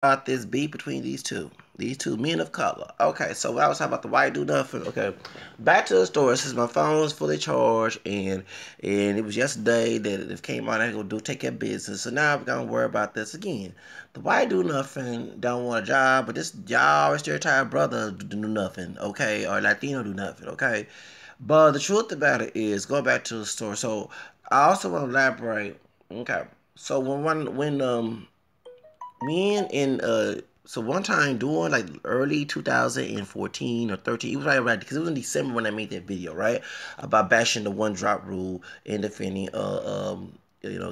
About this beef between these two men of color. Okay, so I was talking about the white dude nothing. Okay, back to the story. Since my phone was fully charged, and it was yesterday that it came out, I had to go take care of business. So now I'm gonna worry about this again. The white dude nothing don't want a job, but this y'all stereotype brother do nothing. Okay, or Latino do nothing. Okay, but the truth about it is, go back to the story. So I also want to elaborate. Okay, so when me and so one time during like early 2014 or 13, it was right because it was in December when I made that video, right, about bashing the one drop rule and defending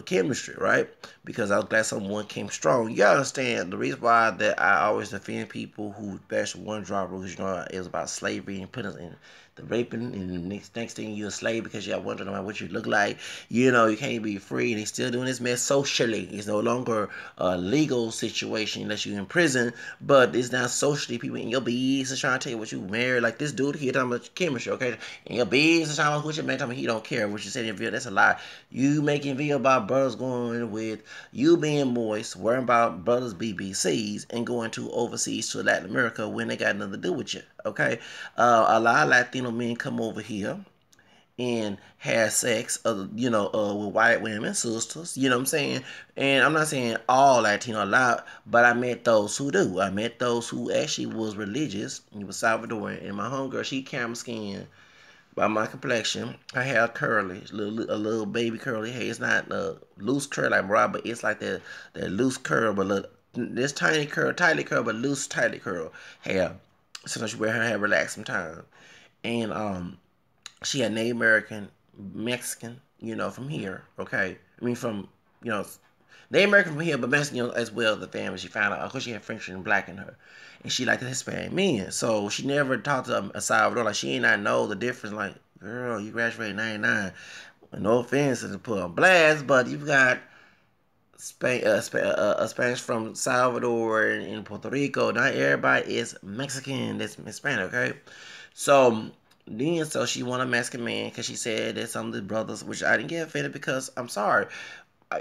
chemistry, right? Because I was glad someone came strong. You gotta understand the reason why that I always defend people who bash one drop rule, because it was about slavery and putting us in the raping, and the next thing you're a slave because you're wondering about what you look like. You can't be free, and he's still doing this mess socially. It's no longer a legal situation unless you're in prison, but it's not socially. People in your business is trying to tell you what you married. Like this dude here talking about chemistry, okay? In your business talking about what your man talking about he don't care what you said in your video. That's a lie. You making video about brothers going with you being moist, worrying about brothers BBCs, and going to overseas to Latin America when they got nothing to do with you, okay? A lot of Latino men come over here and had sex, with white women, sisters, you know what I'm saying? And I'm not saying all Latino a lot, but I met those who do. I met those who actually was religious. He was Salvadoran, and my homegirl, she camera skin by my complexion. Her hair curly, a little baby curly hair. It's not loose curl like Rob, but it's like that loose curl, but this tiny curl, tightly curl, but loose, tightly curl hair. Sometimes she wear her hair relaxed sometimes. And she had Native American, Mexican, from here. Okay, I mean from you know Native American from here, but Mexican as well. The family she found out because she had French and black in her, and she liked the Hispanic men. So she never talked to a Salvador like she did not know the difference. Like, girl, you graduated '99. No offense to put on blast, but you've got Spanish from Salvador and Puerto Rico. Not everybody is Mexican. That's Hispanic, okay? So she wanted a Mexican man because she said that some of the brothers, which I didn't get offended because I'm sorry.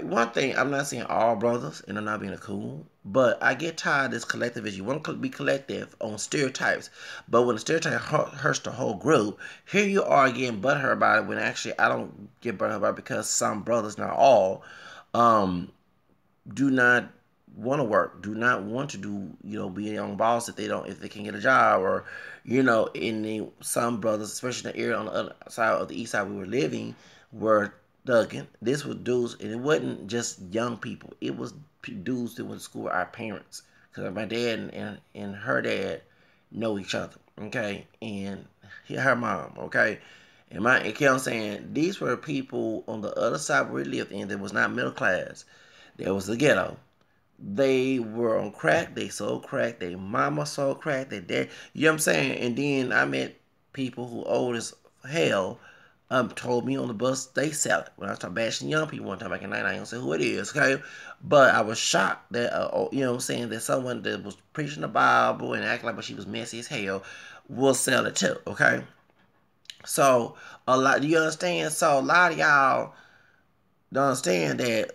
One thing, I'm not saying all brothers, and I'm not being a cool, but I get tired of this collectivism. You want to be collective on stereotypes, but when the stereotype hurts the whole group, here you are getting butthurt about it when actually I don't get butthurt about it because some brothers, not all, um, do not want to work, do not want to do, be their own boss if they can get a job, or, some brothers, especially in the area on the other side of the east side we were living, were thugging. This was dudes, and it wasn't just young people. It was dudes that went to school with our parents, because my dad and her dad know each other, okay, and her mom, okay. And you know what I'm saying? These were people on the other side where we lived in that was not middle class. There was the ghetto. They were on crack. They sold crack. Their mama sold crack. Their dad. You know what I'm saying? And then I met people who old as hell. Told me on the bus they sell it. When I started bashing young people one time back in '99, I don't say who it is, okay? But I was shocked that, you know what I'm saying, that someone that was preaching the Bible and acting like she was messy as hell will sell it too, okay? So, do you understand? So, a lot of y'all don't understand that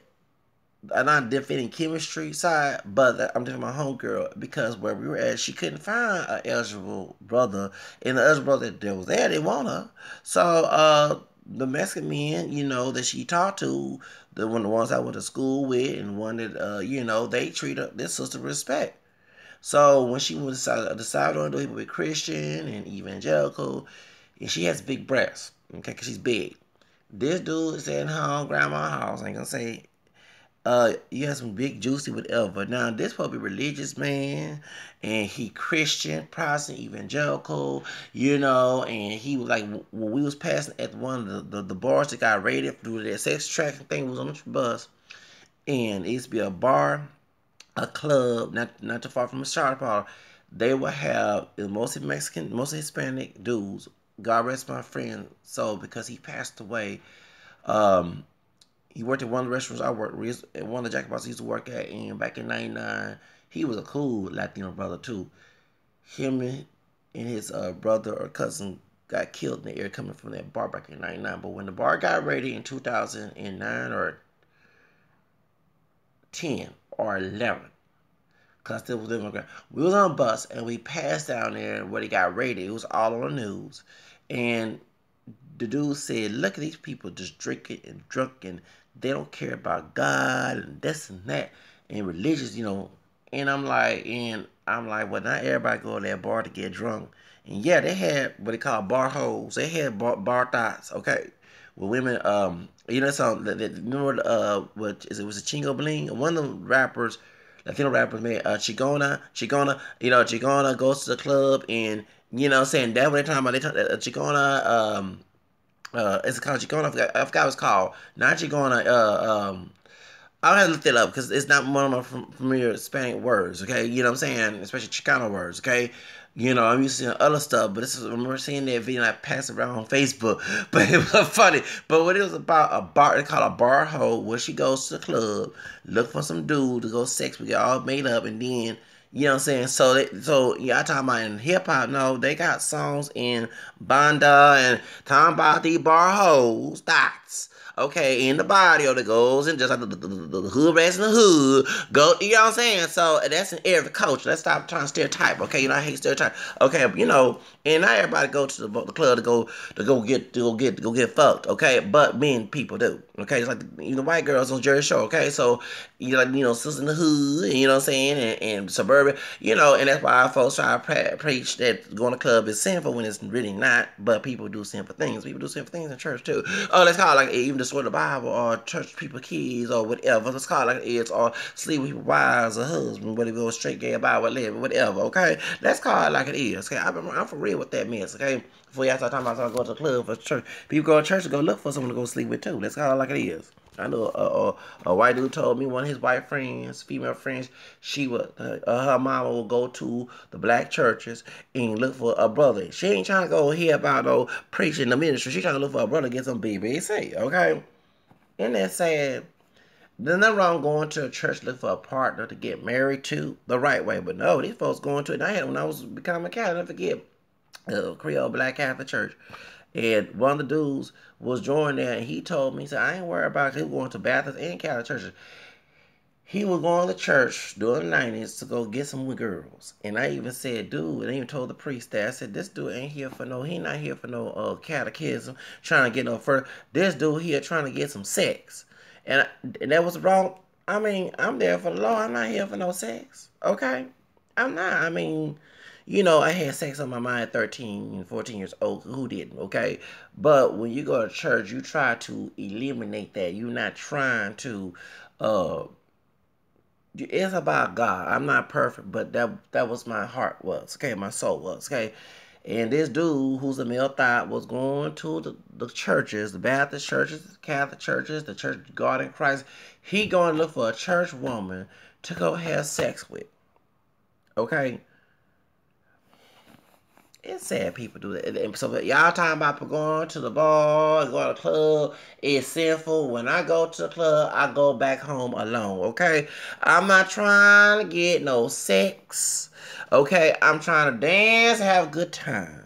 I'm not defending chemistry side, but I'm defending my homegirl because where we were at, she couldn't find an eligible brother, and the eligible brother that was there, they want her. So the Mexican men, that she talked to, the ones I went to school with, and one that they treat her, their sister with respect. So when she was decided on doing with Christian and evangelical, and she has big breasts, okay, because she's big. This dude is at home, grandma's house. I ain't gonna say you have some big juicy whatever. Now this probably religious man, and he Christian, Protestant, evangelical, and he was like when we was passing at one of the bars that got raided through that sex trafficking thing was on the bus, and it used to be a bar, a club, not too far from the shot parlor. They would have mostly Mexican, mostly Hispanic dudes. God rest my friend. So because he passed away, um, he worked at one of the restaurants I worked at one of the jackpots he used to work at, and back in '99, he was a cool Latino brother too. Him and his brother or cousin got killed in the area coming from that bar back in '99. But when the bar got raided in 2009 or 10 or 11, Cause I still was living on the ground. We was on a bus and we passed down there where they got raided. It was all on the news. And the dude said, look at these people just drinking and drunk and they don't care about God and this and that and religious, And I'm like, well, not everybody go to that bar to get drunk. And yeah, they had what they call bar holes. They had bar thoughts, okay? With women, remember what is it? Was it Chingo Bling? One of the rappers, Latino rappers, made Chigona goes to the club and saying that when they talking about Chigona, it's called Chigona. I forgot what it's called. Not Chigona. I'll have to look it up because it's not one of my familiar Hispanic words, okay? You know what I'm saying? Especially Chicano words, okay? I'm used to seeing other stuff, but I remember seeing that video and I passed it around on Facebook. But it was funny. But what it was about, a bar, they call a bar hoe, where she goes to the club, look for some dude to go sex with, get all made up, and then, you know what I'm saying? So yeah, I talking about in hip hop, no, they got songs in Banda and talking about these bar hoes, dots. Okay, in the barrio that goes and just like the hood rats in the hood go, you know what I'm saying? So that's in every culture. Let's stop trying to stereotype. Okay, I hate stereotype. Okay, and not everybody go to the club to go get fucked. Okay, but men people do. Okay, it's like white girls on Jersey Shore. Okay, so sisters in the hood, you know what I'm saying, and suburban, and that's why folks try to preach that going to club is sinful when it's really not. But people do sinful things. People do sinful things in church too. Oh, let's call it like even the sort of Bible or church people kids or whatever. Let's call it like it is, or sleep with people's wives or husbands, whether it go straight gay about whatever. Okay, let's call it like it is. Okay, I'm for real what that means. Okay, before y'all start talking about going to the club for church, people go to church to go look for someone to go sleep with too. Let's call it like it is. I know a white dude told me one of his white friends, female friends, her mama will go to the black churches and look for a brother. She ain't trying to go hear about no preaching the ministry. She trying to look for a brother to get some BBC, okay? And that's sad. There's nothing wrong going to a church to look for a partner to get married to the right way. But no, these folks going to it. And I had when I was becoming a Catholic, I forget, Creole Black Catholic Church. And one of the dudes was joining there, and he told me, he said, I ain't worried about it. He was going to Baptist and Catholic churches. He was going to church during the 90s to go get some girls. And I even said, dude, and I even told the priest that, I said, this dude ain't here for he not here for no catechism, trying to get no further. This dude here trying to get some sex. And that was wrong. I mean, I'm there for the Lord. I'm not here for no sex. Okay? I'm not. I mean, I had sex on my mind at 13 and 14 years old. Who didn't? Okay? But when you go to church, you try to eliminate that. You're not trying to, it's about God. I'm not perfect, but that was my heart was, okay? My soul was, okay? And this dude, who's a male thought, was going to the churches, the Baptist churches, the Catholic churches, the Church of God in Christ. He going to look for a church woman to go have sex with. Okay? It's sad people do that. And so y'all talking about going to the bar, going to the club, it's sinful. When I go to the club, I go back home alone, okay? I'm not trying to get no sex, okay? I'm trying to dance, have a good time.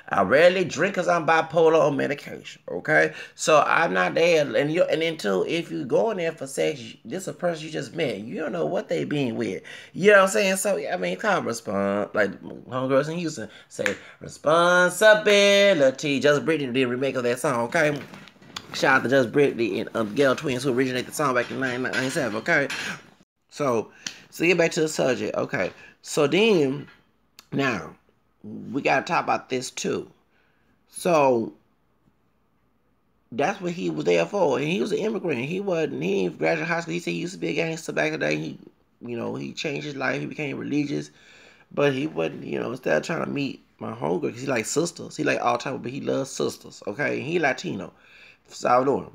I rarely drink because I'm bipolar on medication, okay? So I'm not there. And then too, if you go in there for sex, this is a person you just met. You don't know what they been with. You know what I'm saying? So, I mean, kind of respond. Like homegirls in Houston say, responsibility. Just Brittany did a remake of that song, okay? Shout out to Just Brittany and Ghetto Twins who originated the song back in 1997, okay? So get back to the subject, okay? So then, now, we got to talk about this too. So that's what he was there for. And he was an immigrant. He didn't graduate high school. He said he used to be a gangster back in the day. He changed his life. He became religious. But he wasn't, instead of trying to meet my homegirl, because he likes sisters. He like all type of, but he loves sisters. Okay. He Latino. Salvadoran.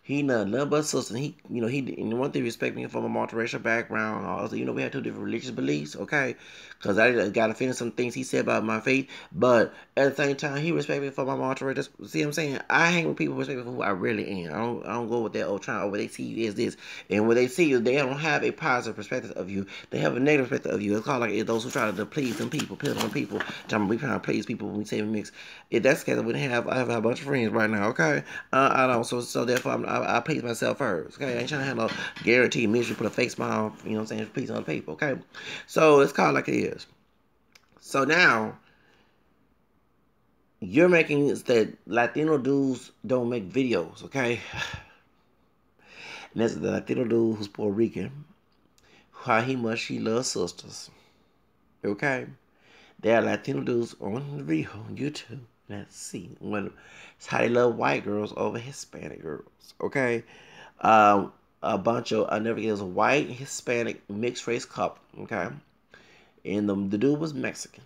He nothing but sister. And and one thing respect me from a multiracial background. Also, we have two different religious beliefs, okay? Because I got to finish some things he said about my faith. But at the same time, he respect me for my multiracial. See what I'm saying? I hang with people who respect me for who I really am. I don't go with that what they see you as this. And when they see you, they don't have a positive perspective of you. They have a negative perspective of you. It's called like those who try to please some people, piss on people. We trying to please people when we say we mix. If that's the case, I have a bunch of friends right now, okay? I don't. So therefore, I'm I please myself first. Okay, I ain't trying to have no guarantee misery, put a fake smile, you know what I'm saying, please other people. Okay, so it's called like it is. So now you're making it that Latino dudes don't make videos. Okay, and that's the Latino dude who's Puerto Rican. How he loves sisters. Okay, there are Latino dudes on the video on YouTube. Let's see it's how they love white girls over Hispanic girls. Okay, a bunch of I never get it was a white Hispanic mixed race couple. Okay, and the dude was Mexican,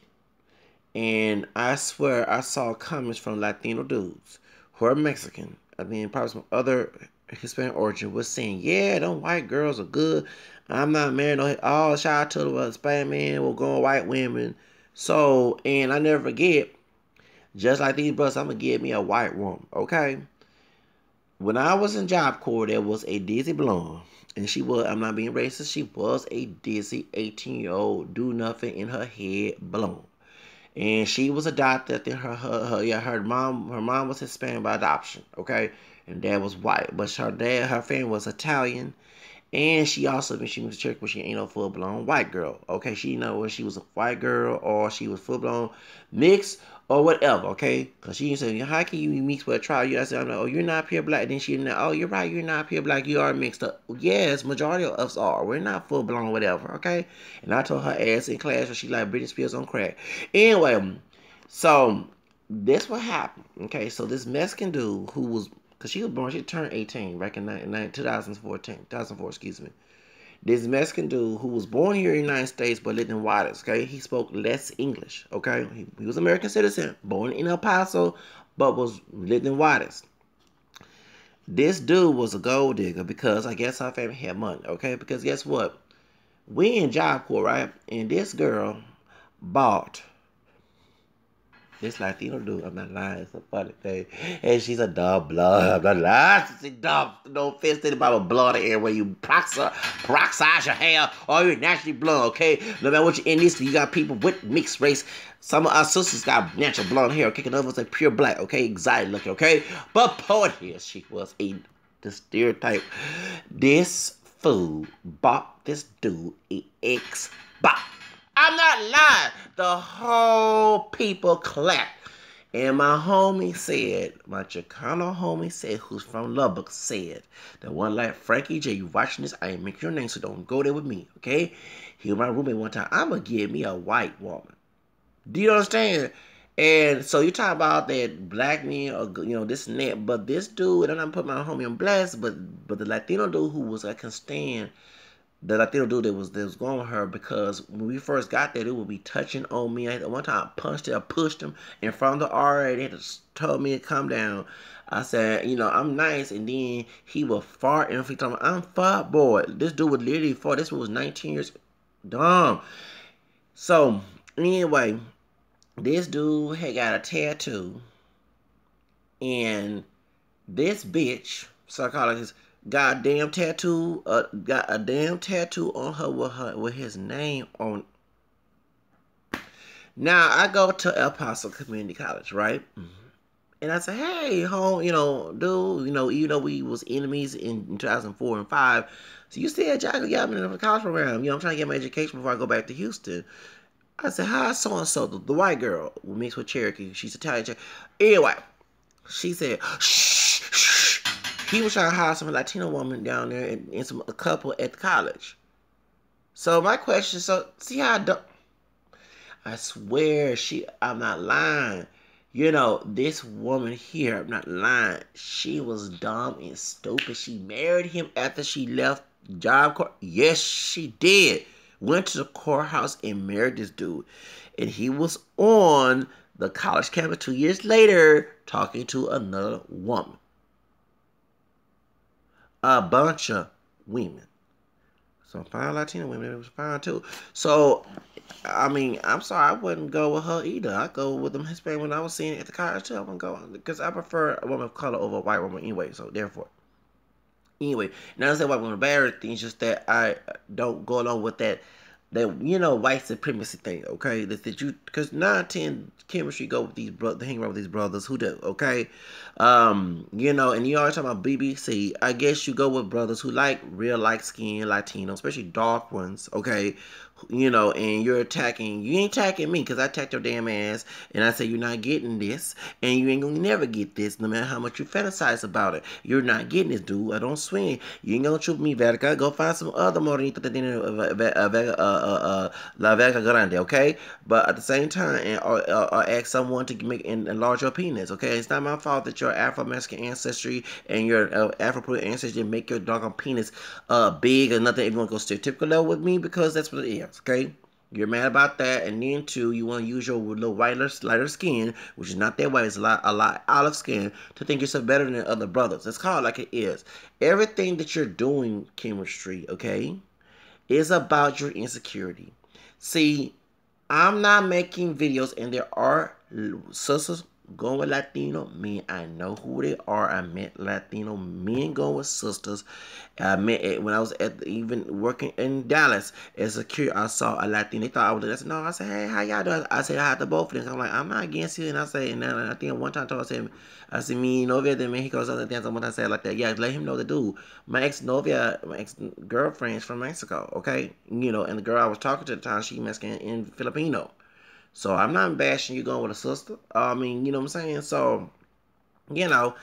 and I swear I saw comments from Latino dudes who are Mexican. I mean, probably some other Hispanic origin was saying, "Yeah, them white girls are good. I'm not married. No, all shout out to the Hispanic men will go on white women." So, and I never forget. Just like these brothers, I'm going to give me a white woman, okay? When I was in Job Corps, there was a dizzy blonde. And she was, I'm not being racist, she was a dizzy 18-year-old, do nothing in her head blonde. And she was adopted. I think her mom was Hispanic by adoption, okay? And dad was white. But her family was Italian. And she also, when she went to church, but she ain't no full-blown white girl. Okay, she know whether she was a white girl or she was full-blown mixed or whatever, okay? Because she said, how can you be mixed with a tribe? I said, I'm like, oh, you're not pure black. Then she, oh, you're right, you're not pure black. You are mixed up. Yes, majority of us are. We're not full-blown whatever, okay? And I told her ass in class, she like Britney Spears on crack. Anyway, so this what happened, okay? So this Mexican dude who was, because she turned 18 back in 2004, excuse me. This Mexican dude who was born here in the United States but lived in Juarez, okay? He spoke less English, okay? He was an American citizen, born in El Paso, but lived in Juarez. This dude was a gold digger because I guess our family had money, okay? Because guess what? We in Job Corps, right? And this girl bought this Latino dude, I'm not lying, it's a funny thing. And she's a dumb blood. I'm not lying. She's dumb. No offense to anybody with blood in where you peroxize your hair or you're naturally blonde, okay? No matter what you're in this, you got people with mixed race. Some of our sisters got natural blonde hair, okay? And others are pure black, okay? Exotic looking, okay? But point here, she was the stereotype. This fool bought this dude an Xbox. I'm not lying. The whole people clapped. And my homie said, my Chicano homie said, who's from Lubbock, said, that one like Frankie J, you watching this, I ain't make your name, so don't go there with me, okay? He was my roommate one time. I'm going to give me a white woman. Do you understand? And so you talk about that black men, or, this and that, but this dude, and I'm putting my homie on blast, but the Latino dude who was, I can stand, the Latino dude that was going with her, because when we first got there, they would be touching on me. One time I pushed him in front of the RA. They just told me to come down. I said, I'm nice, and then he would fart, and he told me, I'm fart boy. This dude would literally fart. This was 19 years dumb. So anyway, this dude had got a tattoo, and this bitch, so I call it his goddamn tattoo, got a damn tattoo on her with his name on. Now I go to El Paso Community College, right? And I say, hey, home, dude, even though we was enemies in 2004 and 5, so you still got me in the college program. I'm trying to get my education before I go back to Houston. I said, hi, so-and-so, the white girl mixed with Cherokee. She's Italian. Anyway, she said, shh. He was trying to hire some Latino woman down there and a couple at the college. So my question, see how I swear I'm not lying. This woman here, I'm not lying. She was dumb and stupid. She married him after she left Job Corps. Yes, she did. Went to the courthouse and married this dude. And he was on the college campus 2 years later talking to another woman. A bunch of women. Some fine Latino women, it was fine too. So, I'm sorry, I wouldn't go with her either. I go with them Hispanic when I was seeing it at the college too. I wouldn't go, because I prefer a woman of color over a white woman anyway, so therefore. Anyway, now I say white woman bad things, just that I don't go along with that that white supremacy thing, okay? That you, because 9-10 chemistry go with these brothers, hang around with these brothers who do, okay? And you always talking about BBC. I guess you go with brothers who like real light skin Latino, especially dark ones, okay? And you ain't attacking me because I attacked your damn ass and I say you're not getting this and you ain't gonna never get this no matter how much you fantasize about it. You're not getting this, dude. I don't swing. You ain't gonna choose me, Vertica. Go find some other morenita La Vega Grande, okay? But at the same time, or ask someone to make enlarge your penis, okay? It's not my fault that your Afro-Mexican ancestry and your Afro-Puerto ancestry make your doggone penis big or nothing. Everyone goes stereotypical level with me because that's what it is. Okay, you're mad about that, and then too, you want to use your little lighter skin, which is not that way. It's a lot olive skin to think yourself better than other brothers. It's called like it is. Everything that you're doing, chemistry, okay, is about your insecurity. See, I'm not making videos, and there are sisters going with Latino men. I know who they are. I met Latino men going with sisters. I met it when I was even working in Dallas as a security. I saw a Latino. They thought I was. I said no. I said, hey, how y'all doing? I said hi to both of them. I'm like, I'm not against you. And I say, and then I think one time I told him, I said, me novia de Mexico. Other things. One time I said like that. Yeah, let him know the dude. My ex girlfriend is from Mexico. Okay, and the girl I was talking to at the time, she Mexican and Filipino. So I'm not bashing you going with a sister. I mean, you know what I'm saying? So, the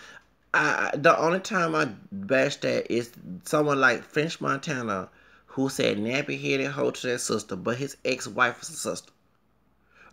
only time I bash that is someone like French Montana who said nappy headed hoe to their sister, but his ex-wife was a sister.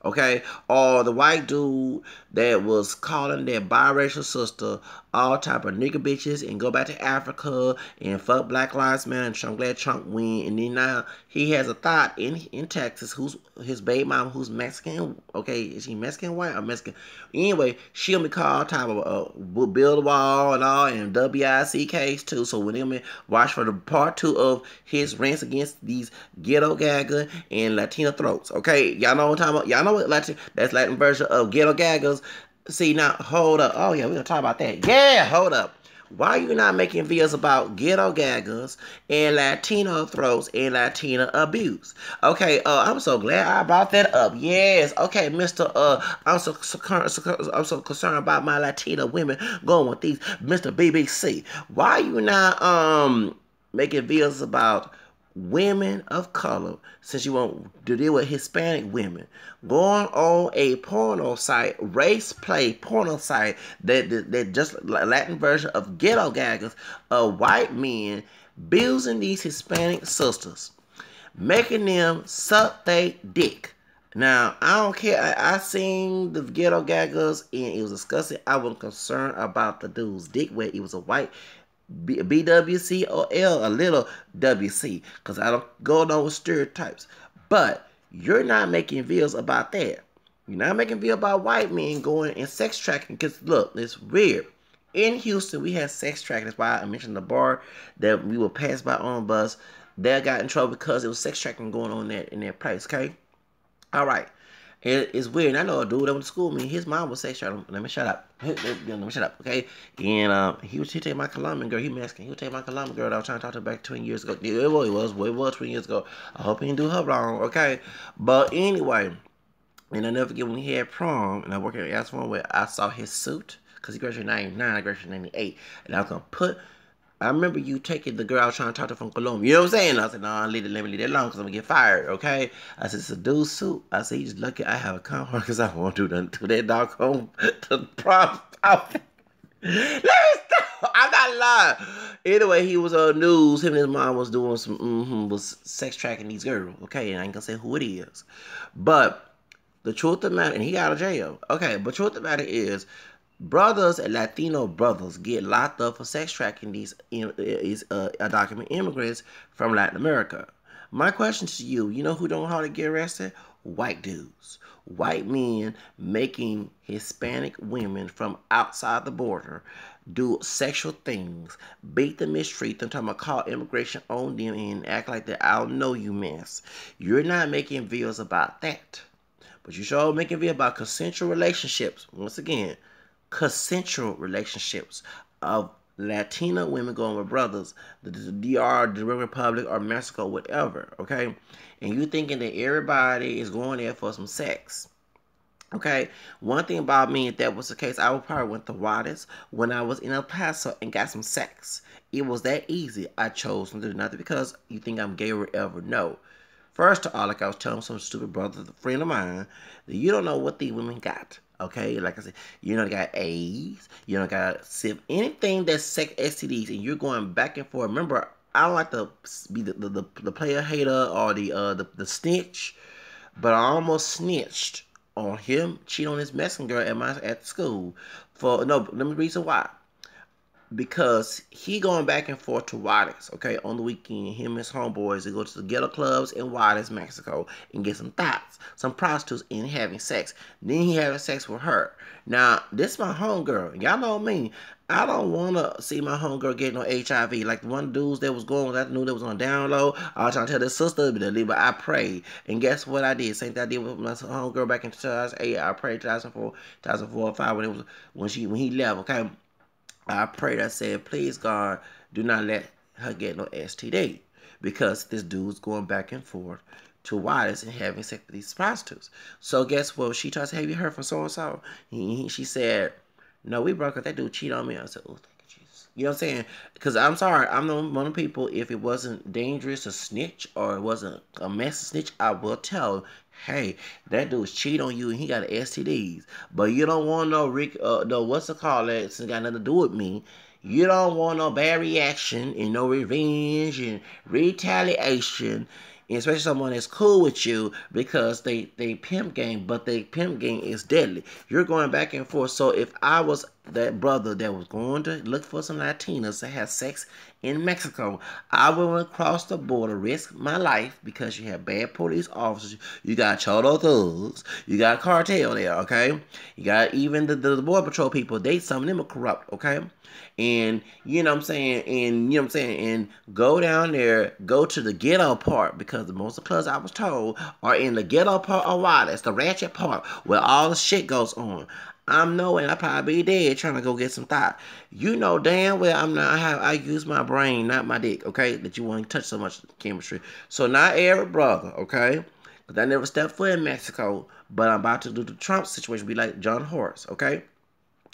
Okay, or the white dude that was calling their biracial sister all type of nigga bitches and go back to Africa and fuck Black Lives Matter, and I'm glad Trump win. And then now he has a thought in Texas who's his baby mama who's Mexican. Okay, is she Mexican white or Mexican? Anyway, she'll be called type of build a wall and all, and WIC case too. So when they watch for the part 2 of his rants against these ghetto gagger and Latino throats. Okay, y'all know what I'm talking about. Y'all know what Latin, that's Latin version of ghetto gaggers. See, now hold up. Oh yeah, we're gonna talk about that. Yeah, hold up. Why are you not making videos about ghetto gaggers and Latino throats and Latino abuse? Okay, I'm so glad I brought that up. Yes, okay, Mr. I'm so concerned about my Latina women going with these, Mr. BBC. Why are you not making videos about women of color, since you want to deal with Hispanic women, going on a porno site, race play porno site that just Latin version of ghetto gaggers of white men abusing these Hispanic sisters, making them suck their dick. Now, I don't care. I seen the ghetto gaggers and it was disgusting. I was concerned about the dude's dick where it was a white BWC or L, a little WC, because I don't go on with stereotypes. But you're not making videos about that. You're not making videos about white men going and sex trafficking. Because look, it's weird. In Houston, we had sex trafficking. That's why I mentioned the bar that we would pass by on bus. They got in trouble because it was sex trafficking going on in that place. Okay, all right. It's weird. I know a dude that went to school with me. His mom was sex trafficking. Let me shut up. Let me shut up, okay? And he take my Colombian girl. He Mexican. He would take my Colombian girl that I was trying to talk to her back 20 years ago. Yeah, it was 20 years ago. I hope he didn't do her wrong, okay? But anyway, and I never forget when he had prom, and I worked at Asphalt where I saw his suit, because he graduated in 99, I graduated in 98, and I was going to put, I remember you taking the girl I was trying to talk to from Colombia. You know what I'm saying? I said, no, let me leave that alone because I'm going to get fired, okay? I said, it's a dude's suit. I said, he's lucky I have a car because I won't do nothing to that dog home to the prom outfit. Let me stop. I'm not lying. Anyway, he was on news. Him and his mom was doing was sex tracking these girls, okay? And I ain't going to say who it is. But the truth of the matter, and he got out of jail. Okay, but truth of the matter is, brothers and Latino brothers get locked up for sex trafficking these undocumented immigrants from Latin America. My question to you, you know who don't hardly get arrested? White dudes. White men making Hispanic women from outside the border do sexual things, beat them, mistreat them, talking about call immigration on them and act like that I don't know you mess. You're not making videos about that. But you sure making videos about consensual relationships. Once again, consensual relationships of Latina women going with brothers, the DR, the Dominican Republic, or Mexico, whatever, okay? And you thinking that everybody is going there for some sex. Okay, one thing about me, if that was the case, I would probably went the wildest when I was in El Paso and got some sex. It was that easy. I chose to do nothing because you think I'm gay or whatever. No. First of all, like I was telling some stupid brother, a friend of mine, that you don't know what these women got. Okay, like I said, you don't got AIDS, you don't got SIV, anything that's sex STDs, and you're going back and forth. Remember, I don't like to be the player hater or the snitch, but I almost snitched on him cheating on his Mexican girl at school. For no, let me reason why. Because he going back and forth to Juarez, okay, on the weekend. Him and his homeboys, they go to the ghetto clubs in Juarez, Mexico, and get some thoughts, some prostitutes, and having sex. Then he having sex with her. Now, this is my homegirl. Y'all know me. I don't want to see my homegirl get no HIV. Like the one dudes that was going, that knew that was on download. I was trying to tell his sister, but I prayed. And guess what I did? Same thing I did with my homegirl back in 2008. I prayed 2004, 2004 or 5 when he left, okay? I prayed, I said, please, God, do not let her get no STD. Because this dude's going back and forth to Juarez and having sex with these prostitutes. So guess what? She tried to have you heard from so-and-so. She said, no, we broke up. That dude cheated on me. I said, oh, thank you, Jesus. You know what I'm saying? Because I'm sorry. I'm one of the people, if it wasn't dangerous to snitch or it wasn't a mess to snitch, I will tell, hey, that dude's cheat on you and he got STDs. But you don't want no what's it called? It's got nothing to do with me. You don't want no bad reaction and no revenge and retaliation, and especially someone that's cool with you because they pimp game, but they pimp game is deadly. You're going back and forth. So if I was that brother that was going to look for some Latinas to have sex in Mexico, I would cross the border, risk my life because you have bad police officers. You got cholo thugs. You got cartel there, okay? You got even the border patrol people. Some of them are corrupt, okay? And you know what I'm saying, and you know what I'm saying, and go down there, go to the ghetto part, because the most of the clubs I was told are in the ghetto part of Juarez, the ratchet part where all the shit goes on. I'm knowing I probably be dead trying to go get some thought. You know damn well I use my brain, not my dick, okay? That you want to touch so much chemistry. So not every brother, okay? Because I never stepped foot in Mexico, but I'm about to do the Trump situation, be like John Horse, okay?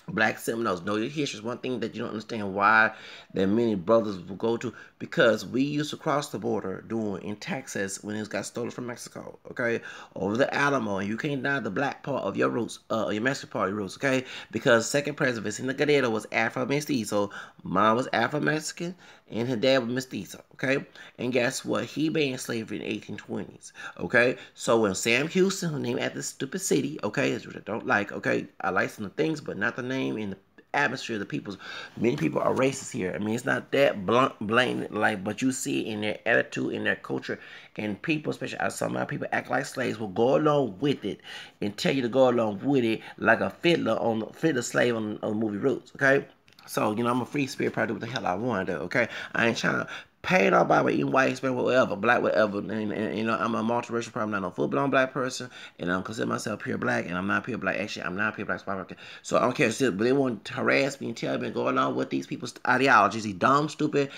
Black Seminoles, know your history is one thing that you don't understand why that many brothers will go to, because we used to cross the border doing in Texas when it got stolen from Mexico, okay, over the Alamo, and you can't deny the black part of your roots, your Mexican part of your roots, okay, because second president Vicente Guerrero was Afro-Mestizo, mom was Afro-Mexican, and her dad was Mestizo, okay, and guess what, he banned slavery in the 1820s, okay, so when Sam Houston, who named after this stupid city, okay, that's what I don't like, okay, I like some things, but not the name and the atmosphere, the people's, many people are racist here. I mean, it's not that blatant, like, but you see it in their attitude, in their culture, and people, especially some of our people act like slaves, will go along with it and tell you to go along with it like a fiddler slave on the movie Roots, okay? So, you know, I'm a free spirit, probably do what the hell I want to do, okay? I ain't trying to pay nobody, eating white, Hispanic, whatever, black, whatever. And you know, I'm a multiracial person. I'm not no full-blown black person, and I don't consider myself pure black, and I'm not pure black. Actually, I'm not pure black. So I don't care. But they want to harass me and tell me and go along with these people's ideologies, these dumb, stupid,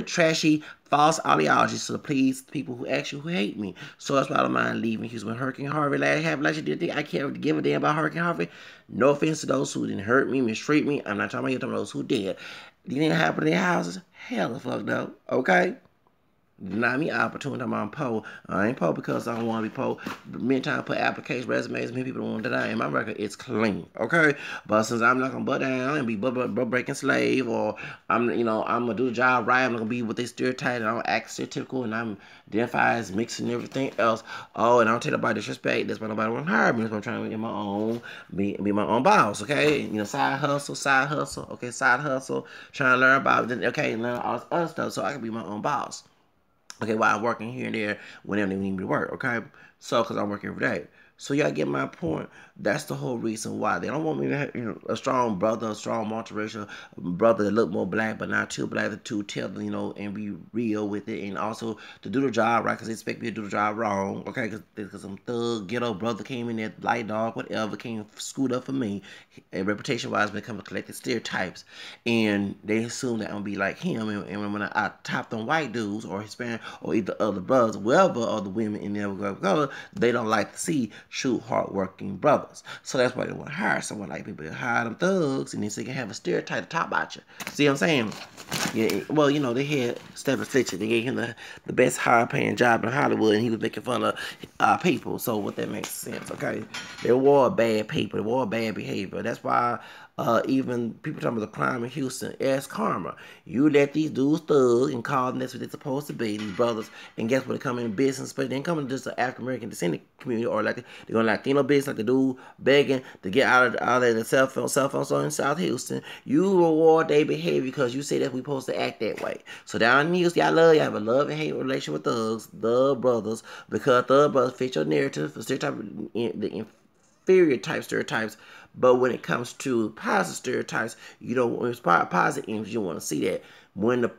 trashy, false ideologies to please people who actually hate me. So that's why I don't mind leaving. Because when Hurricane Harvey last year, I can't give a damn about Hurricane Harvey. No offense to those who didn't hurt me, mistreat me. I'm not talking about you, I'm talking about those who did. Didn't happen in their houses? Hell the fuck no. Okay? Not me opportunity. I'm poor. I ain't poor because I don't want to be poor. Many times I put application resumes, many people don't want that I am. My record is clean, okay? But since I'm not gonna butt down and be butt breaking slave, or I'm gonna do the job right, I'm not gonna be what they stereotype, and I don't act stereotypical, and I'm identify as mixed and everything else. Oh, and I don't take nobody disrespect. That's why nobody want to hire me. That's why I'm trying to get my own, be my own boss, okay? You know, side hustle, okay, side hustle, trying to learn about it, okay, and learn all this other stuff so I can be my own boss. Okay, while I'm working here and there whenever they need me to work, okay? So, because I'm working every day. So y'all get my point. That's the whole reason why they don't want me to have, a strong brother, a strong multiracial brother that look more black but not too black, to tell them, and be real with it, and also to do the job right, because they expect me to do the job wrong, okay? Because some thug ghetto brother came in there, light dog, whatever, came scoot up for me, and reputation wise become a collective stereotypes, and they assume that I'm gonna be like him, and when I top them white dudes or Hispanic or either other brothers, whoever other women in there color, they don't like to see true hardworking brothers. So that's why they want to hire someone like me, but hire them thugs, and then so they can have a stereotype to talk about you. See what I'm saying? Yeah, well, they had Stephen Fletcher. They gave him the best high-paying job in Hollywood, and he was making fun of people. So what that makes sense, okay? They were bad people. They were bad behavior. That's why even people talking about the crime in Houston, ask karma. You let these dudes thug and call them that's what they're supposed to be, these brothers, and guess what? They come in business, but they ain't coming to just the African American descendant community, or like they're going Latino business, like the dude begging to get out of the cell phone store in South Houston. You reward their behavior because you say that we supposed to act that way. So down in Houston, y'all have a love and hate relation with thugs, thug brothers, because thug brothers fit your narrative, the stereotype, the inferior type stereotypes. But when it comes to positive stereotypes, you don't inspire positive images. You want to see that. When the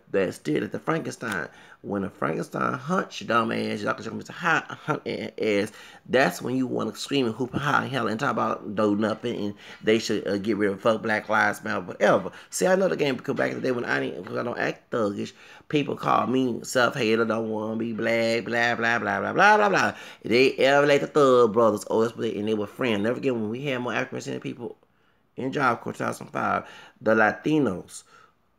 Frankenstein, when the Frankenstein hunts your dumb ass, y'all can Mr. Hunt ass, that's when you want to scream and hoop and holler and hell and talk about do nothing, and they should get rid of fuck Black Lives Matter, whatever. See, I know the game because back in the day when I don't act thuggish, people call me self-hater, don't want to be black, blah, blah, blah, blah, blah, blah, blah. They elevate the thug brothers, and they were friends. Never forget when we had more African people in Job Corps 2005, the Latinos,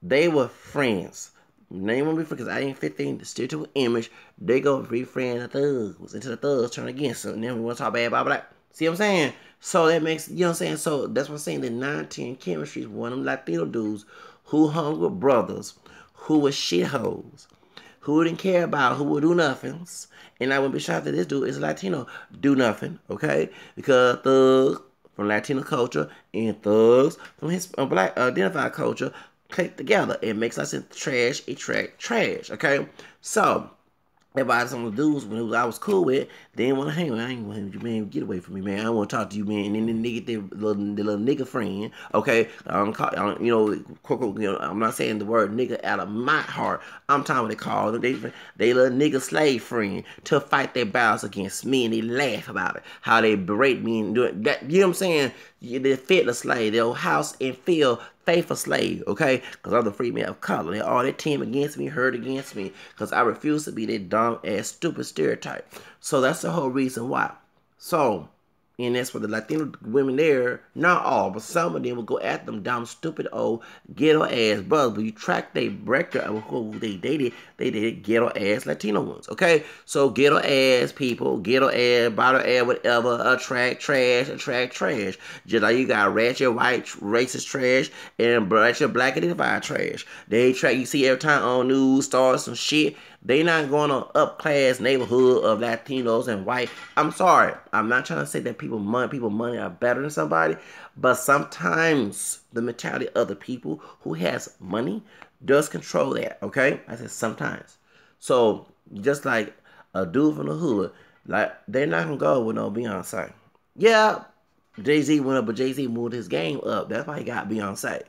they were friends. Name them because I ain't 15, the stereotypical image, they go befriend the thugs until the thugs turn against them. And then we want to talk bad about black. See what I'm saying? So that makes, you know what I'm saying? So that's what I'm saying. The 910 chemistry is one of them Latino dudes who hung with brothers, who were shitholes, who didn't care about, who would do nothings. And I wouldn't be shocked that this dude is a Latino, do nothing, okay? Because thugs from Latino culture and thugs from his black identified culture click together. It makes us in trash attract trash, okay? So everybody, some of the dudes when I was cool with, they didn't want to hang with. I ain't want you, man. Get away from me, man. I don't want to talk to you, man. And then they get their little nigga friend, okay? I'm not saying the word nigga out of my heart. I'm talking what they call them. They little nigga slave friend to fight their battles against me, and they laugh about it. How they berate me and do it. That, you know what I'm saying? They fit the slave. They'll house and feel faithful slave, okay? Because I'm the free man of color. They all their team against me, hurt against me, because I refuse to be that dumb ass stupid stereotype. So that's the whole reason why. So, and that's for the Latino women there, not all, but some of them will go at them dumb, stupid, old, ghetto ass brothers. But you track their record of who they dated ghetto ass Latino ones, okay? So ghetto ass people, ghetto ass, bottle ass, whatever, attract trash. Just like you got ratchet white racist trash and ratchet black identified trash. They track, you see every time on news, stars, some shit. They not going on upclass neighborhood of Latinos and white. I'm sorry. I'm not trying to say that people money are better than somebody. But sometimes the mentality of the people who has money does control that. Okay? I said sometimes. So just like a dude from the hood, like they're not going to go with no Beyonce. Yeah, Jay-Z went up, but Jay-Z moved his game up. That's why he got Beyonce.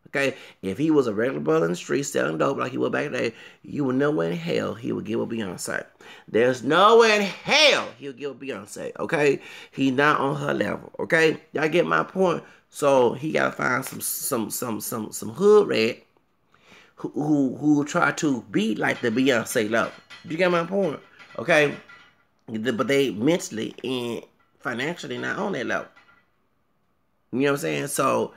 Okay, if he was a regular brother in the street selling dope like he was back in the day, you would know in hell he would give a Beyonce. There's no way in hell he'll give a Beyonce. Okay, he's not on her level. Okay, y'all get my point. So he gotta find some hood rat who try to be like the Beyonce level. You get my point? Okay, but they mentally and financially not on that level. You know what I'm saying? So.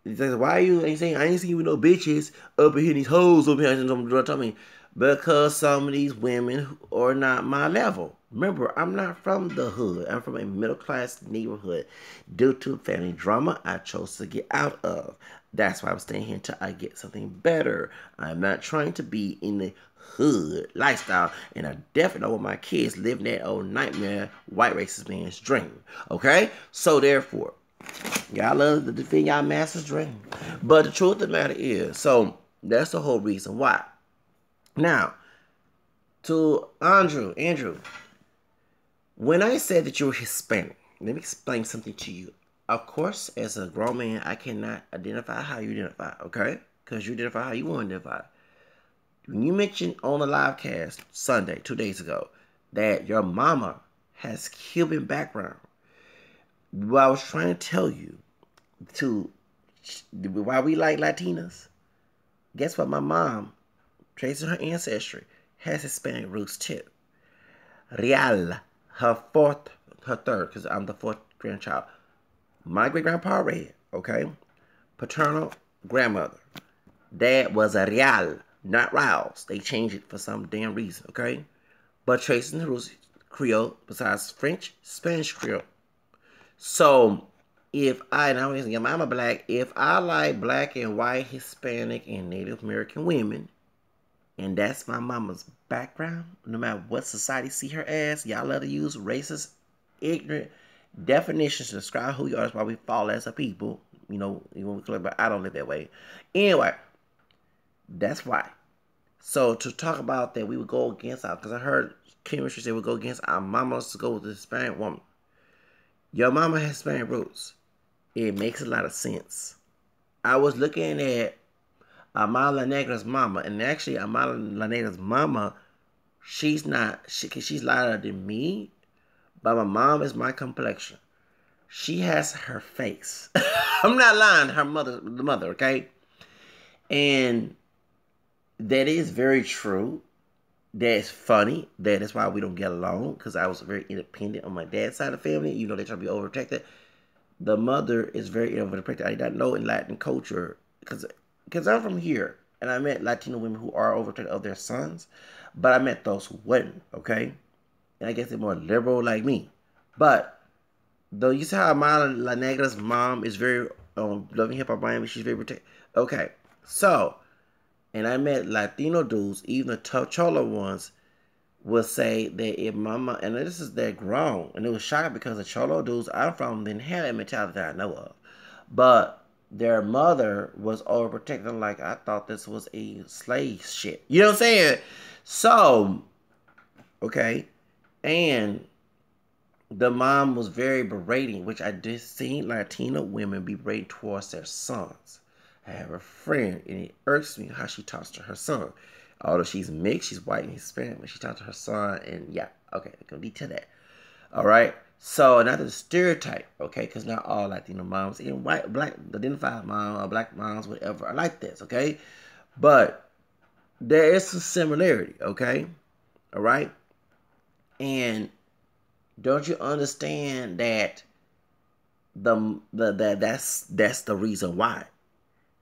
He says, why you ain't saying I ain't seen you with no bitches up in here, these hoes up here? Tell me, because some of these women are not my level. Remember, I'm not from the hood. I'm from a middle class neighborhood. Due to family drama, I chose to get out of. That's why I'm staying here until I get something better. I'm not trying to be in the hood lifestyle, and I definitely don't want my kids living that old nightmare white racist man's dream. Okay, so therefore. Y'all love to defend y'all master's dream. But the truth of the matter is, so that's the whole reason why. Now, to Andrew, When I said that you're Hispanic, let me explain something to you. Of course, as a grown man, I cannot identify how you identify, okay? Because you identify how you want to identify. When you mentioned on the live cast Sunday, 2 days ago, that your mama has Cuban background, what I was trying to tell you to why we like Latinas, guess what? My mom, tracing her ancestry, has Hispanic roots too. Real, her third, because I'm the fourth grandchild. My great grandpa red, okay? Paternal grandmother. Dad was a Real, not Riles. They changed it for some damn reason, okay? But tracing the roots, Creole, besides French, Spanish Creole. So, if I, and I'm a black, if I like black and white, Hispanic, and Native American women, and that's my mama's background, no matter what society see her as, y'all let her use racist, ignorant definitions to describe who you are. That's why we fall as a people. You know, but I don't live that way. Anyway, that's why. So to talk about that, we would go against our, because I heard chemistry say we go against our mamas to go with the Hispanic woman. Your mama has Hispanic roots. It makes a lot of sense. I was looking at Amala La Negra's mama, and actually Amala La Negra's mama, she's lighter than me, but my mom is my complexion. She has her face. I'm not lying. The mother, okay? And that is very true. That's funny. That is why we don't get along, because I was very independent on my dad's side of the family. You know, they try to be overprotected. The mother is very overprotected. I did not know in Latin culture, because I'm from here, and I met Latino women who are overprotective of their sons, but I met those who wouldn't, okay? And I guess they're more liberal like me. But, though, you see how Amala La Negra's mom is very loving hip-hop Miami, she's very protective. Okay, so, and I met Latino dudes, even the tough cholo ones, will say that if mama, and this is they're grown, and it was shocking because the cholo dudes I'm from didn't have that mentality that I know of. But their mother was overprotecting, like I thought this was a slave shit. You know what I'm saying? So, okay, and the mom was very berating, which I just seen Latino women be berating towards their sons. I have a friend, and it irks me how she talks to her son. Although she's mixed, she's white and Hispanic, but she talks to her son, and yeah, okay, I'm gonna detail that. All right, so another stereotype, okay, because not all Latino moms, even white, black, identified moms, or black moms, whatever, are like this, okay, but there is some similarity, okay, all right, and don't you understand that that's the reason why?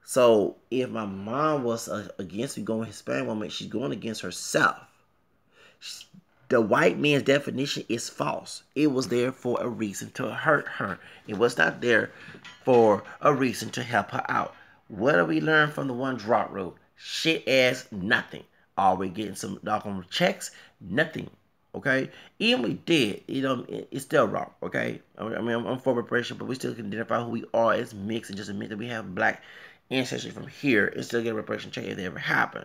So if my mom was against me going Hispanic woman, she's going against herself. The white man's definition is false. It was there for a reason to hurt her. It was not there for a reason to help her out. What do we learn from the one drop rule? Shit ass nothing. Are we getting some doggone checks? Nothing. Okay? Even we did, it's still wrong. Okay? I mean, I'm for reparation, but we still can identify who we are as mixed and just admit that we have black ancestry from here and still get a reparation check if they ever happen.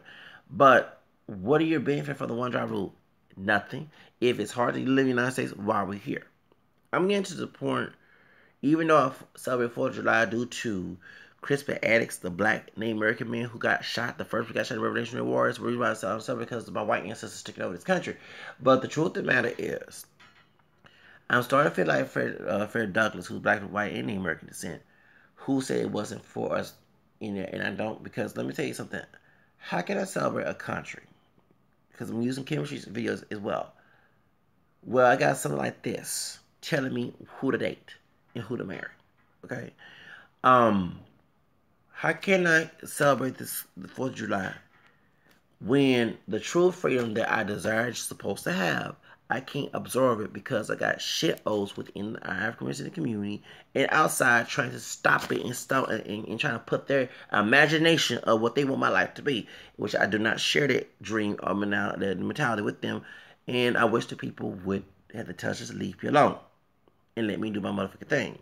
But what are your benefits for the one drop rule? Nothing. If it's hard to live in the United States, why are we here? I'm getting to the point, even though I celebrate 4th of July due to Crispin Attucks, the black Native American man who got shot, the first we got shot in the Revolutionary Wars, we're about to celebrate because my white ancestors taking over this country. But the truth of the matter is, I'm starting to feel like Fred Douglass, who's black and white and Native American descent, who said it wasn't for us in there, and I don't, because let me tell you something. How can I celebrate a country? Because I'm using chemistry videos as well. Well, I got something like this telling me who to date and who to marry. Okay? How can I celebrate the 4th of July when the true freedom that I desire is supposed to have, I can't absorb it because I got shit-os within our African community and outside trying to stop it and trying to put their imagination of what they want my life to be, which I do not share that dream or mentality with them, and I wish the people would have the touch to leave me alone and let me do my motherfucking thing.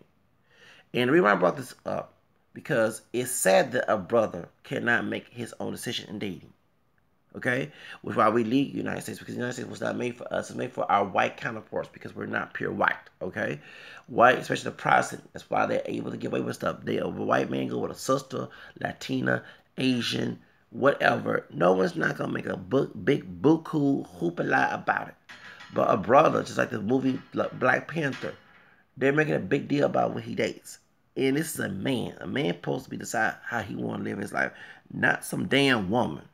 And the reason why I brought this up, because it's sad that a brother cannot make his own decision in dating. Okay, which is why we leave the United States, because the United States was not made for us. It's made for our white counterparts, because we're not pure white. Okay, white, especially the Protestant. That's why they're able to get away with stuff. A white man go with a sister, Latina, Asian, whatever. No one's not gonna make a big buku hoopla about it. But a brother, just like the movie Black Panther, they're making a big deal about what he dates. And this is a man. A man supposed to be decide how he want to live his life, not some damn woman.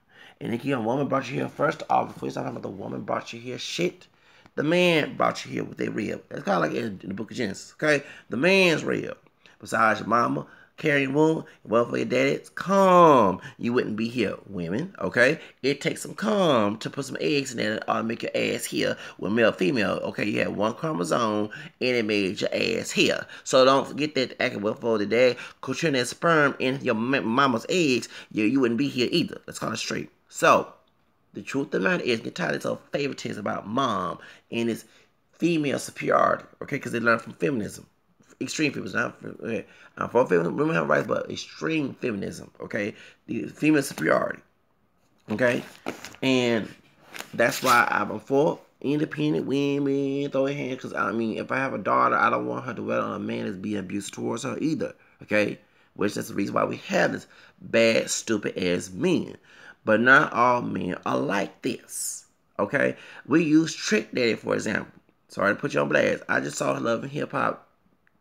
And if a woman brought you here, first off, before you start talking about the woman brought you here, shit, the man brought you here with their rib. It's kind of like in the book of Genesis, okay? The man's rib. Besides your mama, carrying womb, well for your daddy, calm. You wouldn't be here, women, okay? It takes some calm to put some eggs in there to make your ass here with male, female, okay? You had one chromosome and it made your ass here. So don't forget that acting well for the dad, because you're that sperm in your mama's eggs, you wouldn't be here either. Let's call it straight. So, the truth of the matter is, get tired of this favoritism about mom and its female superiority, okay? Because they learn from feminism. Extreme feminism. I'm for feminism, women have rights, but extreme feminism, okay? The female superiority, okay? And that's why I'm for independent women, throw your hands, because, I mean, if I have a daughter, I don't want her to dwell on a man that's being abusive towards her either, okay? Which is the reason why we have this bad, stupid-ass men. But not all men are like this, okay? We use Trick Daddy, for example. Sorry to put you on blast. I just saw Love and Hip Hop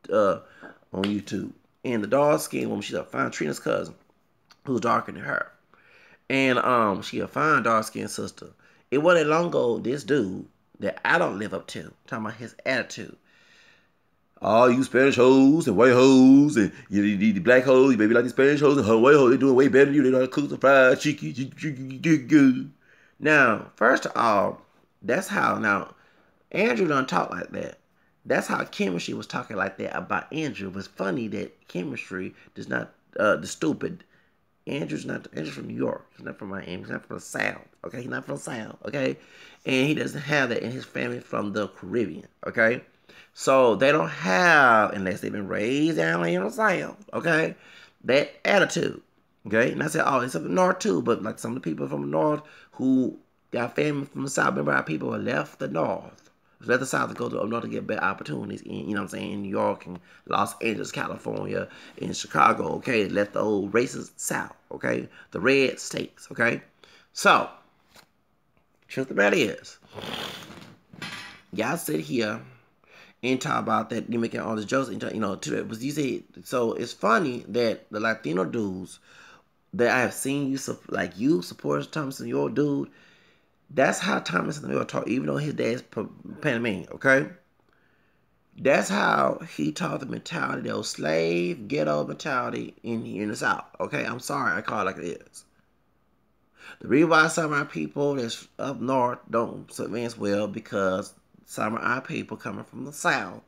on YouTube. And the dark-skinned woman, she's a fine Trina's cousin, who's darker than her. And she a fine dark-skinned sister. It wasn't long ago, this dude that I don't live up to, talking about his attitude. All you Spanish hoes and white hoes and the black hoes, you baby like the Spanish hoes and her white hoes, they doing way better than you. They know how to cook some fried chicken. Now, first of all, that's how, now, Andrew don't talk like that. That's how Chemistry was talking like that about Andrew. It was funny that Chemistry does not, the stupid, Andrew's from New York. He's not from Miami. He's not from the South. Okay, he's not from the South. Okay, and he doesn't have that in his family from the Caribbean. Okay, so they don't have, unless they've been raised down in the South. Okay, that attitude. Okay, and I said, oh, it's up the North too, but like some of the people from the North who got family from the South. Remember, our people who left the North. Let the South go to up north to get better opportunities in, you know what I'm saying, in New York and Los Angeles, California, in Chicago, okay? Left the old racist South, okay? The red states, okay? So, truth of the matter is, y'all sit here and talk about that, you making all these jokes, and you know, you say, so it's funny that the Latino dudes that I have seen you, like you support Thompson, your dude, that's how Thomas and the talk, even though his dad's Panamanian, okay? That's how he taught the mentality, the slave ghetto mentality in the South, okay? I'm sorry, I call it like it is. The reason why some of our people that's up north don't advance well, because some of our people coming from the South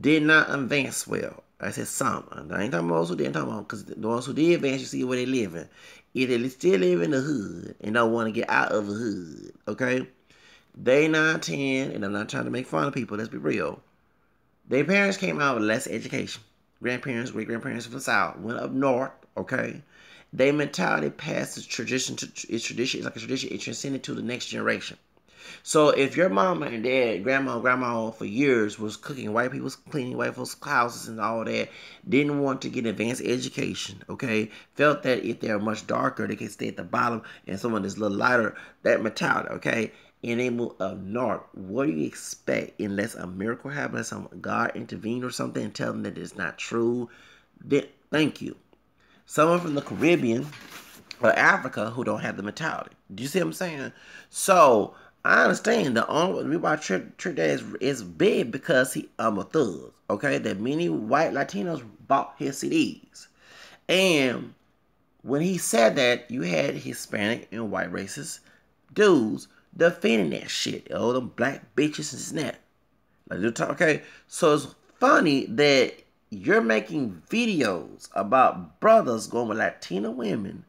did not advance well. I said some. I ain't talking about those who didn't, talk about, because the ones who did advance, you see where they living. Either they still live in the hood and don't want to get out of the hood, okay? They 9, 10, and I'm not trying to make fun of people, let's be real. Their parents came out with less education. Grandparents, great-grandparents from the South went up north, okay? Their mentality passed its tradition, it's like a tradition, it transcended to the next generation. So if your mama and dad, grandma for years was cooking white people's, cleaning white people's houses and all that, didn't want to get advanced education, okay? Felt that if they're much darker, they could stay at the bottom, and someone that's a little lighter, that mentality, okay? And they move up north. What do you expect unless a miracle happens, some God intervened or something and tell them that it's not true? Then thank you. Someone from the Caribbean or Africa who don't have the mentality. Do you see what I'm saying? So I understand the only reason why Trick Daddy is big because he a thug. Okay, that many white Latinos bought his CDs, and when he said that, you had Hispanic and white racist dudes defending that shit. Oh, them black bitches and that. Like, okay, so it's funny that you're making videos about brothers going with Latino women,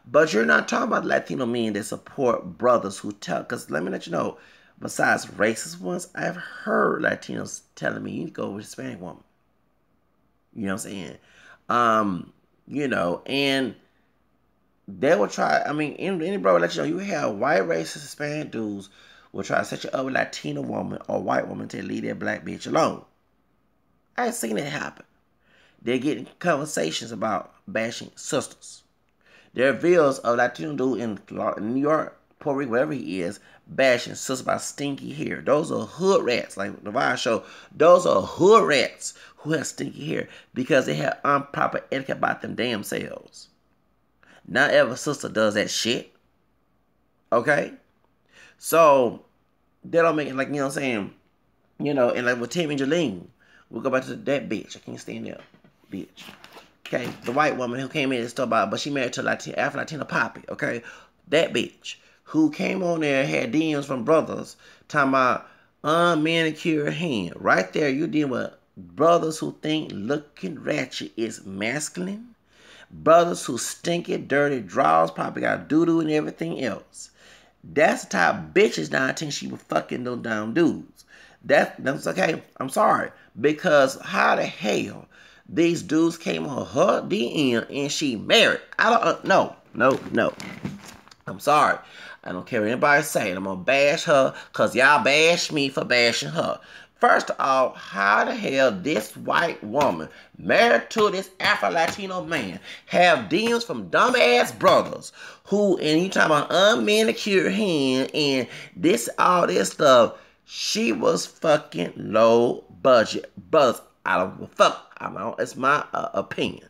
but you're not talking about Latino men that support brothers who tell, because let me let you know, besides racist ones, I've heard Latinos telling me, you need to go with a Hispanic woman. You know what I'm saying? You know, and they will try. I mean, any brother let you know you have white racist Hispanic dudes will try to set you up with a Latina woman or white woman to leave that black bitch alone. I ain't seen it happen. They're getting conversations about bashing sisters. There are videos of Latino dude in New York, Puerto Rico, wherever he is, bashing sisters about stinky hair. Those are hood rats, like the show. Those are hood rats who have stinky hair because they have improper etiquette about them damn selves. Not every sister does that shit. Okay? So, they don't make it like, you know what I'm saying? You know, and like with Tim and Jolene, we'll go back to that bitch. I can't stand that bitch. Okay? The white woman who came in and stuff about, but she married to Afro-Latina Poppy. Okay? That bitch who came on there and had DMs from brothers talking about unmanicured hand. Right there, you dealing with brothers who think looking ratchet is masculine. Brothers who stinky, dirty, draws, probably got doo-doo and everything else. That's the type of bitches now I think she was fucking those damn dudes. That's okay. I'm sorry. Because how the hell these dudes came on her DM and she married? I don't no. I'm sorry. I don't care what anybody saying. I'm gonna bash her because y'all bash me for bashing her. First of all, how the hell this white woman married to this Afro-Latino man have DMs from dumbass brothers who, and you talking about unmanicured hand and all this stuff, she was fucking low budget brothers. I don't give a fuck. It's my opinion.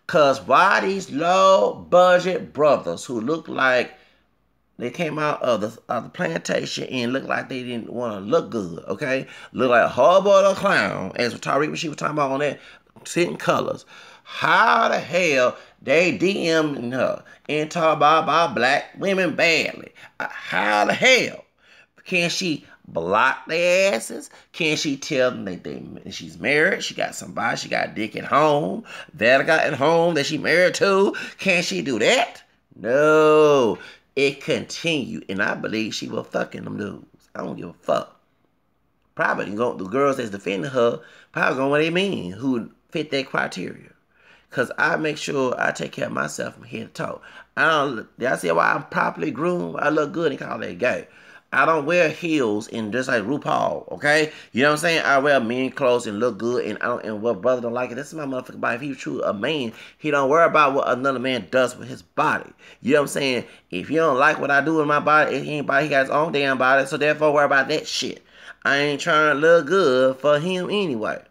Cause why these low budget brothers who look like they came out of the plantation and looked like they didn't want to look good, okay? Look like a horrible clown, as Tariq she was talking about on that Sitting Colors. How the hell they DM'd her and talk about black women badly? How the hell can she block their asses? Can she tell them that she's married? She got somebody, she got a dick at home, that got at home that she married to? Can she do that? No. It continued, and I believe she was fucking them dudes. I don't give a fuck. Probably the girls that's defending her probably going what they mean, who fit that criteria. Because I make sure I take care of myself from head to toe. I see why I'm properly groomed. I look good and call that gay. I don't wear heels and just like RuPaul, okay? You know what I'm saying? I wear men clothes and look good, and what brother don't like it. This is my motherfucking body. If he's true a man, he don't worry about what another man does with his body. You know what I'm saying? If you don't like what I do with my body, he got his own damn body, so therefore worry about that shit. I ain't trying to look good for him anyway.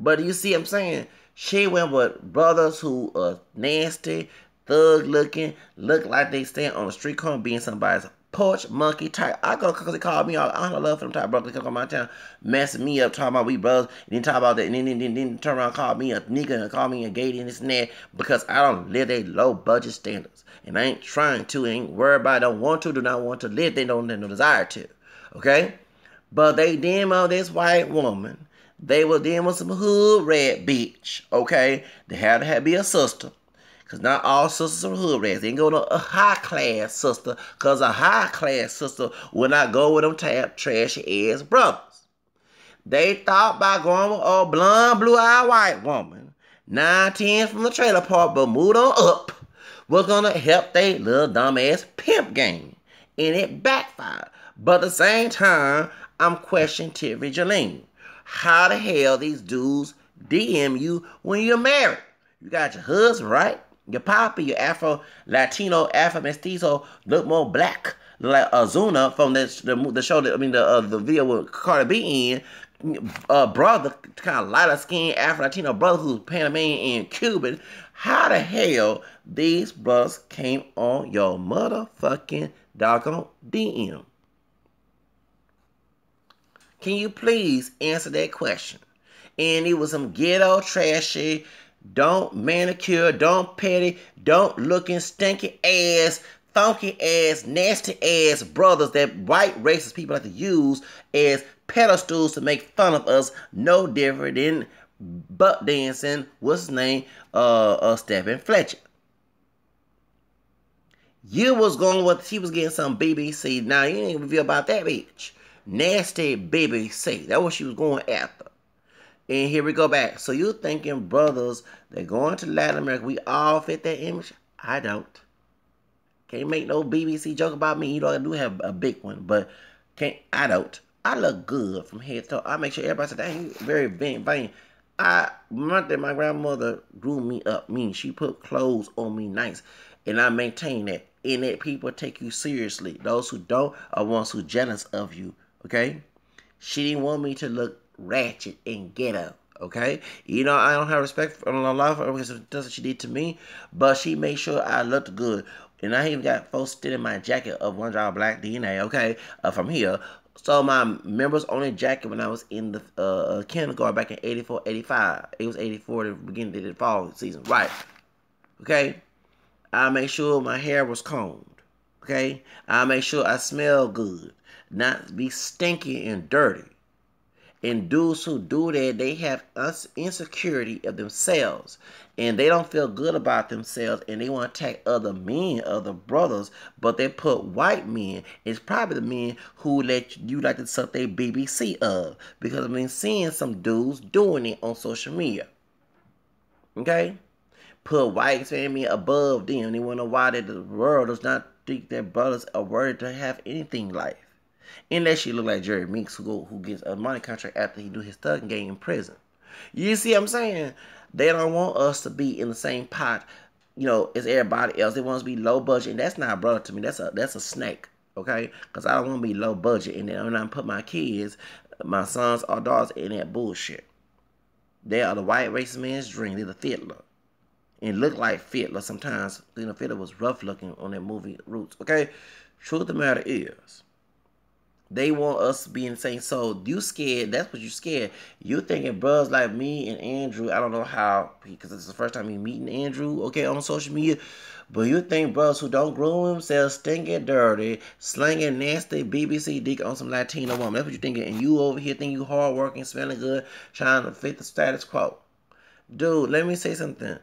But you see what I'm saying? She went with brothers who are nasty, thug looking, look like they stand on the street corner being somebody's porch monkey type. I go because they called me out. I don't love for them type of brothers. They come my town messing me up, talking about we brothers, and then talk about that, and then turn around and call me a nigga and call me a gay and this and that because I don't live they low budget standards. And I ain't trying to, ain't worried about, don't want to, do not want to live, they don't have no desire to. Okay? But they damn on this white woman. They were dealing with some hood rat bitch. Okay? They had to be a sister. Because not all sisters are hood rats. They can go to a high-class sister. Because a high-class sister will not go with them trashy-ass brothers. They thought by going with a blonde, blue-eyed white woman, 9-10 from the trailer park, but moved on up, was going to help they little dumbass pimp game. And it backfired. But at the same time, I'm questioning Tiffany Jolene. How the hell these dudes DM you when you're married? You got your husband, right? Your papa, your Afro-Latino, Afro-Mestizo look more black, like Ozuna from the show, the video with Cardi B in. Brother, kind of lighter skinned Afro-Latino brother who's Panamanian and Cuban. How the hell these brothers came on your motherfucking doggone DM? Can you please answer that question? And it was some ghetto, trashy, don't manicure, don't petty, don't looking stinky ass, funky ass, nasty ass brothers that white racist people like to use as pedestals to make fun of us, no different than butt dancing, what's his name, Stephen Fletcher. You was going with, she was getting some BBC. Now you ain't reveal about that bitch. Nasty BBC. That's what she was going after. And here we go back. So you're thinking brothers that going to Latin America, we all fit that image? I don't. Can't make no BBC joke about me. You know, I do have a big one, but I don't. I look good from head to toe. I make sure everybody says, dang, you very vain. My grandmother grew me up. Meaning she put clothes on me nice. And I maintain that. And that people take you seriously. Those who don't are ones who jealous of you. Okay? She didn't want me to look ratchet and ghetto. Okay? You know, I don't have respect for a lot of her because that's what she did to me. But she made sure I looked good. And I even got folks stealing my jacket of One Job Black DNA, okay, from here. So my members only jacket when I was in the kindergarten back in 84, 85. It was 84, the beginning of the fall season. Right. Okay? I make sure my hair was combed. Okay? I make sure I smell good. Not be stinky and dirty. And dudes who do that, they have insecurity of themselves. And they don't feel good about themselves. And they want to attack other men, other brothers. But they put white men. It's probably the men who let you like to suck their BBC of. Because I've been seeing some dudes doing it on social media. Okay? Put white men above them. They want to know why the world does not think that brothers are worthy to have anything like. Unless you look like Jerry Meeks, who gets a money contract after he do his thugging game in prison. You see what I'm saying? They don't want us to be in the same pot, you know, as everybody else. They want us to be low budget, and that's not a brother to me. That's a snake, okay? Because I don't want to be low budget, and then I'm not put my kids, my sons or daughters in that bullshit. They are the white racist man's dream. They're the fiddler. And look like Fiddler sometimes. You know, Fiddler was rough looking on that movie Roots, okay? Truth of the matter is, they want us to be in the same soul. You scared. That's what you scared. You thinking brothers like me and Andrew. I don't know how, because it's the first time you meeting Andrew, okay, on social media. But you think brothers who don't groom themselves, stinking dirty, slinging nasty BBC dick on some Latino woman. That's what you thinking. And you over here think you hardworking, smelling good, trying to fit the status quo. Dude, let me say something.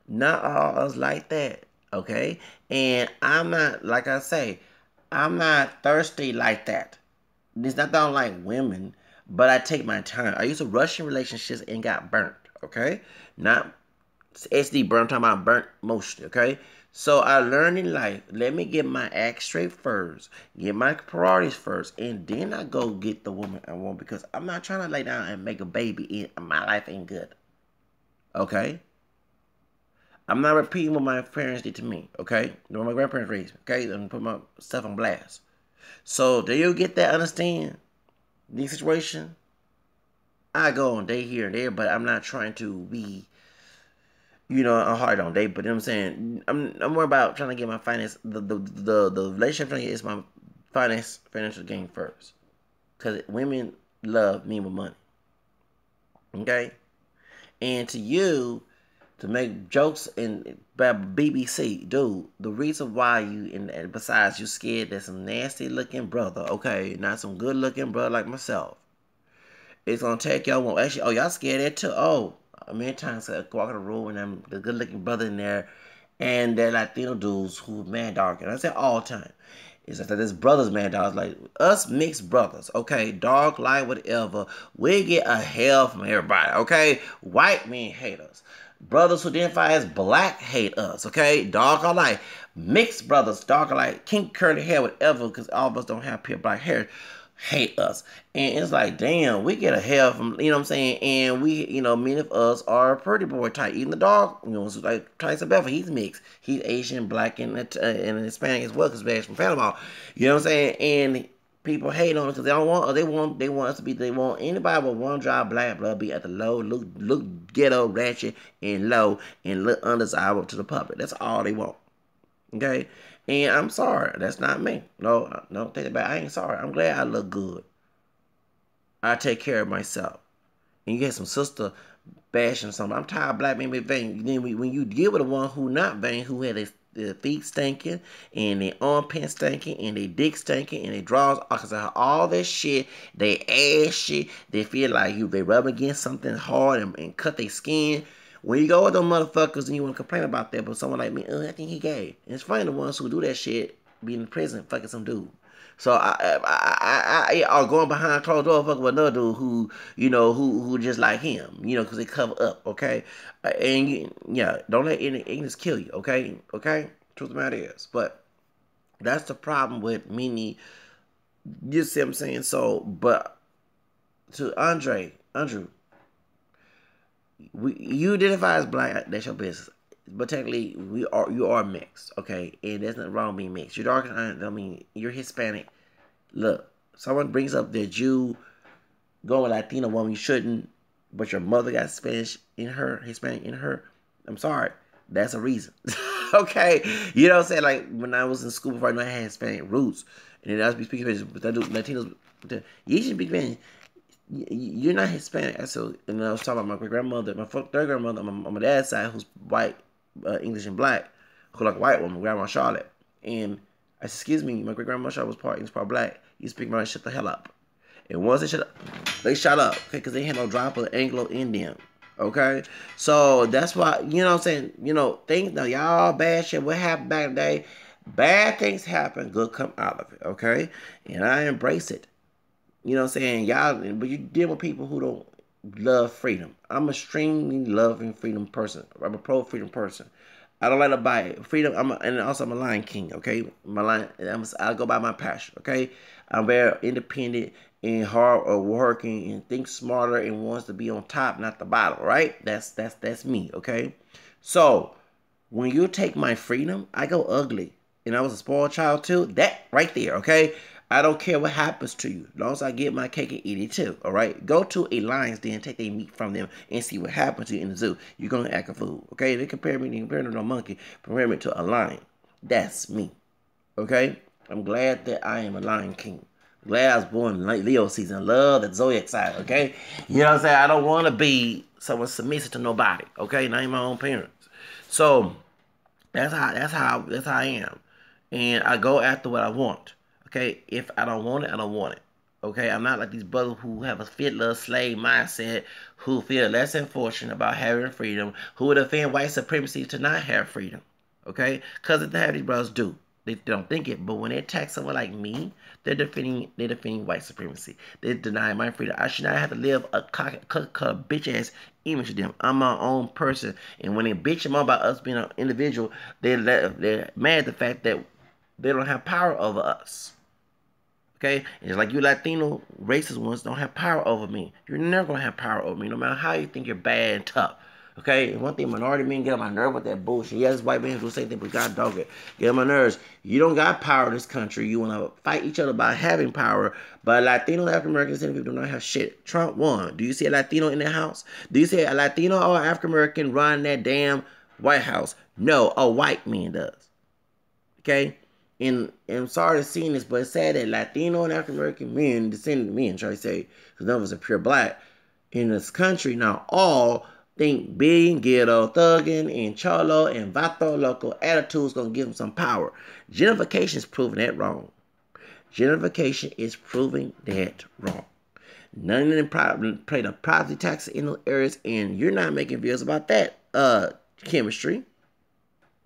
Not all us like that, okay? And I'm not, like I say, I'm not thirsty like that. It's not that I don't like women, but I take my time. I used to rush in relationships and got burnt, okay? Not SD burnt, I'm talking about burnt mostly, okay? So I learned in life, let me get my act straight first, get my priorities first, and then I go get the woman I want because I'm not trying to lay down and make a baby. My life ain't good, okay? I'm not repeating what my parents did to me, okay? What my grandparents raised me, okay? I'm put my stuff on blast. So, do you get that, understand the situation? I go on date here and there, but I'm not trying to be, you know, hard on date. But you know what I'm saying? I'm more about trying to get my finance, the relationship is my financial gain first. Because women love me with money. Okay? And to you, to make jokes in BBC, dude, the reason why you, and besides you scared that some nasty looking brother, okay, not some good looking brother like myself, it's gonna take y'all, actually, oh, y'all scared of that too? Oh, many times I walk in the room and I'm the good looking brother in there, and they're Latino dudes who mad dog, and I say all the time, it's like this brother's mad dogs, like us mixed brothers, okay, dog, light, whatever, we get a hell from everybody, okay, white men hate us. Brothers who identify as black hate us, okay? Dark or light. Mixed brothers, dark or light, kink curly hair, whatever, because all of us don't have pure black hair, hate us. And it's like, damn, we get a hell from, you know what I'm saying? And we, you know, many of us are pretty boy type. Even the dog, you know, like Tyson Belfort, he's mixed. He's Asian, black, and Hispanic as well, because he's from Panama. You know what I'm saying? And people hate on us because they want us to be, they want anybody with one job black blood be at the low, look ghetto, ratchet, and low, and look undesirable to the public. That's all they want. Okay? And I'm sorry, that's not me. No, take it back. I ain't sorry. I'm glad I look good. I take care of myself. And you get some sister bashing something. I'm tired of black men being vain. Then when you deal with the one who not vain, who had their feet stinking, and their armpits stinking, and their dick stinking, and their drawers, because of all this shit, they ass shit, they feel like they rub against something hard and cut their skin. When you go with them motherfuckers and you want to complain about that, but someone like me, I think he gay. And it's funny the ones who do that shit be in prison fucking some dude. So are going behind closed doors fucking with another dude who, who just like him, because they cover up, okay? Yeah, don't let any ignorance kill you, okay? Okay? Truth of the matter is. But that's the problem with many, you see what I'm saying? So, but to Andrew, you identify as black, that's your business. But technically, you are mixed, okay? And there's nothing wrong with being mixed. You're dark, I mean, you're Hispanic. Look, someone brings up that you go with Latino woman, you shouldn't, but your mother got Spanish in her, Hispanic in her. I'm sorry, that's a reason. Okay, you know what I'm saying? Like when I was in school before, I knew I had Hispanic roots, and then I was speaking Spanish, but I do Latinos. You should be Spanish. You're not Hispanic. So, and I was talking about my great grandmother, my third grandmother on my dad's side, who's white, English and black, who like a white woman, Grandma Charlotte. And I said, excuse me, my great grandma Charlotte was part English, part black. You speak my shut the hell up. And once they shut up, okay, because they had no drop of Anglo Indian. Okay, so that's why, you know what I'm saying, things, now y'all bad shit, what happened back in the day, bad things happen, good come out of it, okay, and I embrace it, you know what I'm saying, y'all, but you deal with people who don't love freedom. I'm a extremely loving freedom person. I'm a pro-freedom person. I don't like to buy it. Freedom, and also I'm a Lion King, okay, I go by my passion, okay, I'm very independent and hard or working and think smarter and wants to be on top, not the bottom, right? That's me, okay? So when you take my freedom, I go ugly. And I was a spoiled child too. That right there, okay? I don't care what happens to you. As long as I get my cake and eat it too, all right? Go to a lion's den, take their meat from them, and see what happens to you in the zoo. You're going to act a fool, okay? They compare me to a monkey, compare me to a lion. That's me, okay? I'm glad that I am a Lion King. Glad I was born in Leo season. Love that zodiac side, okay? You know what I'm saying? I don't want to be someone submissive to nobody, okay? Not even my own parents. So that's how I am. And I go after what I want. Okay? If I don't want it, I don't want it. Okay? I'm not like these brothers who have a fiddler slave mindset, who feel less than fortunate about having freedom, who would defend white supremacy to not have freedom. Okay? Because that's how these brothers do. They don't think it, but when they attack someone like me, they're defending white supremacy. They deny my freedom. I should not have to live a bitch ass image of them. I'm my own person, and when they bitch them about us being an individual, they're mad at the fact that they don't have power over us. Okay, and it's like you Latino racist ones don't have power over me. You're never gonna have power over me, no matter how you think you're bad and tough. Okay, and one thing minority men get on my nerve with that bullshit. Yes, white men do the same thing, but God dog it. Get on my nerves. You don't got power in this country. You want to fight each other by having power, but Latino, African Americans, and people do not have shit. Trump won. Do you see a Latino in the house? Do you see a Latino or African American run that damn White House? No, a white man does. Okay? And I'm sorry to see this, but it's sad that Latino and African American men, descendant men, try to say, because none of us are pure black, in this country now all think being ghetto, thugging, and cholo, and vato local attitudes gonna give them some power. Gentrification is proving that wrong. Gentrification is proving that wrong. None of them pay the property taxes in those areas, and you're not making bills about that chemistry.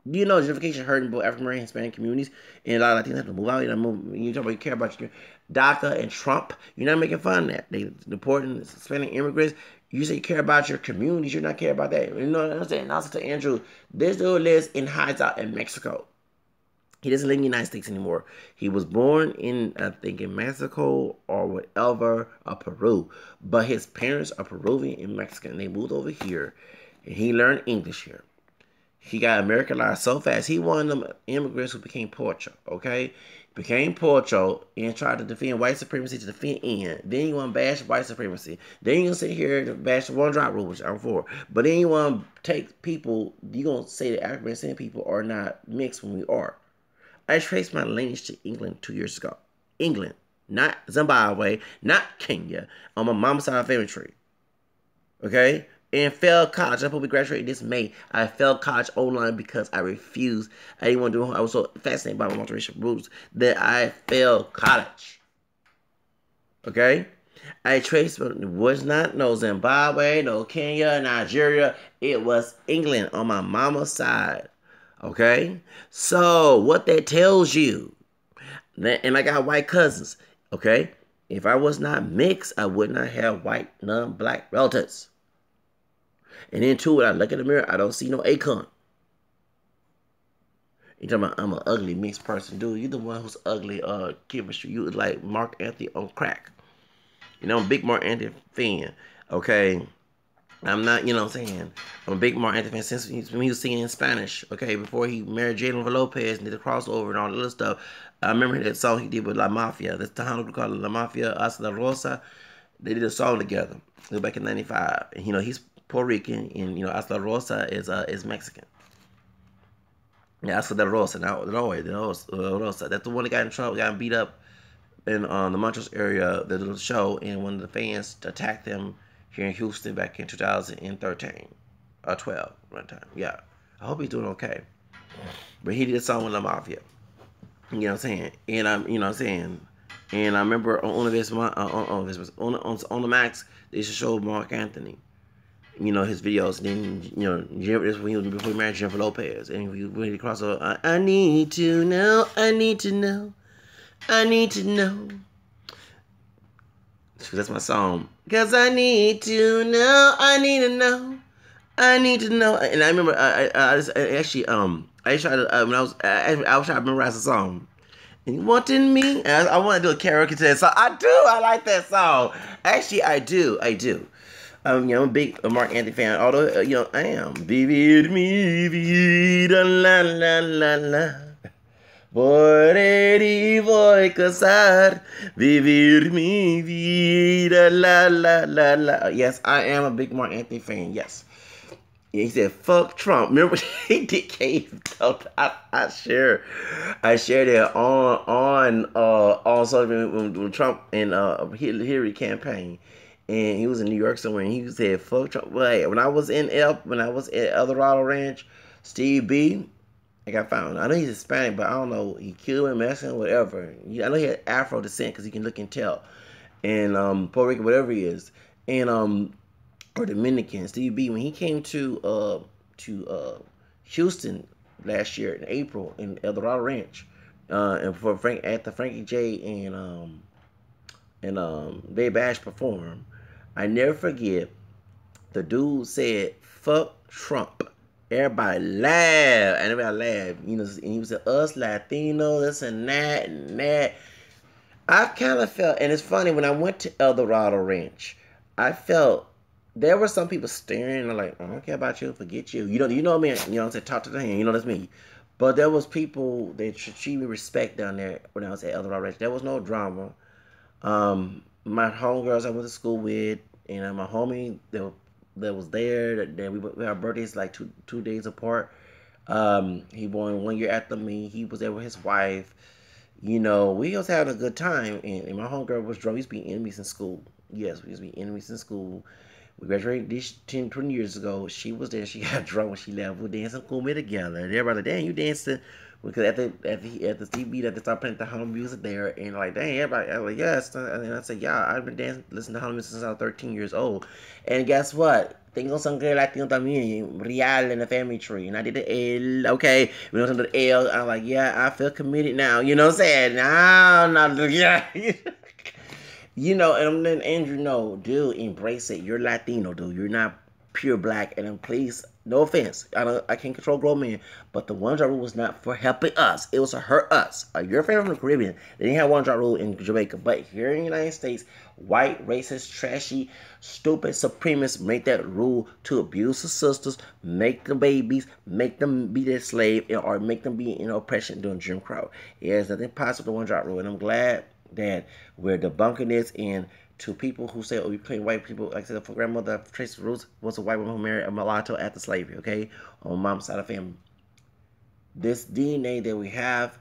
You know, gentrification hurting both African American and Hispanic communities, and a lot of Latinos have to move out. You talk about you care about your DACA and Trump. You're not making fun of that. They deporting Hispanic immigrants. You say you care about your communities. You're not care about that. You know what I'm saying? Also to Andrew, this dude lives and hides out in Mexico. He doesn't live in the United States anymore. He was born in, I think, in Mexico or whatever, or Peru. But his parents are Peruvian and Mexican. They moved over here, and he learned English here. He got Americanized so fast. He one of them immigrants who became Pocho, okay? Became Pocho and tried to defend white supremacy to defend in. Then you want to bash white supremacy. Then you going to sit here to bash the one drop rule, which I'm for. But then you want to take people, you going to say that African American people are not mixed when we are. I traced my lineage to England 2 years ago. England, not Zimbabwe, not Kenya, on my mom's side of the family tree. Okay? And failed college. I probably graduated this May. I failed college online because I refused. I didn't want to do it. I was so fascinated by my multiracial rules that I failed college. Okay? I traced, it was not no Zimbabwe, no Kenya, Nigeria. It was England on my mama's side. Okay? So, what that tells you, And I got white cousins. Okay? If I was not mixed, I would not have white, non-black relatives. And then too, when I look in the mirror, I don't see no Akon. You talking about I'm an ugly mixed person, dude? You the one who's ugly. Chemistry. You like Mark Anthony on crack. You know, I'm a big Mark Anthony fan. Okay, I'm not. You know what I'm saying? I'm a big Mark Anthony fan since when he was singing in Spanish. Okay, before he married Jennifer Lopez and did the crossover and all that other stuff. I remember that song he did with La Mafia. That's the Tejano called La Mafia Hasta La Rosa. They did a song together. It was back in '95. And you know he's Puerto Rican, and you know Hasta La Rosa is Mexican. Yeah, that's the Rosa. Now, the Rosa. That's the one that got in trouble, got beat up in the Montrose area. The little show, and one of the fans attacked them here in Houston back in 2013 or 12, one time. Yeah, I hope he's doing okay. But he did a song with La Mafia. You know what I'm saying? And you know what I'm saying. And I remember on the Max, they used to show Mark Anthony. You know, his videos. Then, you know, this when he was before he married Jennifer Lopez. And when he crossed over, I need to know, I need to know, I need to know. That's my song. Because I need to know, I need to know, I need to know. And I remember, I was trying to memorize the song. And you wanted me? I want to do a karaoke to that song. I like that song. Actually, I do. You know, I'm a big Mark Anthony fan, although, you know, I am. Vivir mi vida, la, la, la, la. Poder y voy a casar. Vivir mi vida, la, la, la, la. Yes, I am a big Mark Anthony fan, yes. Yeah, he said, fuck Trump. Remember, he did cave. I shared it on social media when Trump and Hillary campaign. And he was in New York somewhere, and he said, "Fuck Trump." Wait, when I was at El Dorado Ranch, Steve B, I got found. I know he's Hispanic, but I don't know. He Cuban, Mexican, whatever. I know he had Afro descent because he can look and tell. And Puerto Rican, whatever he is, and or Dominican. Steve B, when he came to Houston last year in April in El Dorado Ranch, and for the Frankie J and Bay Bash performed. I never forget, the dude said, fuck Trump. Everybody laughed. And everybody laughed. You know, and he was us Latino, this and that and that. I kind of felt, and it's funny, when I went to El Dorado Ranch, I felt there were some people staring and like, I don't care about you, forget you. You know me, you know what I'm saying, talk to the hand, you know that's me. But there was people that treat me respect down there when I was at El Dorado Ranch. There was no drama. My homegirls I went to school with, and my homie that was there, that we our birthdays like two days apart. He born 1 year after me. He was there with his wife. You know, we was having a good time, and my homegirl was drunk. We used to be enemies in school. Yes, we used to be enemies in school. We graduated 10, 20 years ago. She was there. She got drunk when she left. We were dancing cool me together. And everybody, damn, you dancing. Because at the TV that they started playing the Harlem music there, and like, dang, everybody, I was like, yes. And I said, yeah, I've been dancing, listening to Harlem music since I was 13 years old. And guess what? Tengo sangre latino también, real in the family tree. And I did the L, okay. We went to the L. I'm like, yeah, I feel committed now. You know what I'm saying? No, yeah. You know, and then Andrew, no, dude, embrace it. You're Latino, dude. You're not pure black. And then please, no offense, I can't control grown men, but the one drop rule was not for helping us. It was to hurt us. You're a fan from the Caribbean. They didn't have one drop rule in Jamaica, but here in the United States, white, racist, trashy, stupid supremacists make that rule to abuse the sisters, make the babies, make them be their slave, or make them be in oppression during Jim Crow. There's nothing possible to one drop rule, and I'm glad that we're debunking this. And to people who say, oh, you claim white people, like I said, for grandmother Tracy Roots was a white woman who married a mulatto after slavery, okay, on mom's side of the family. This DNA that we have,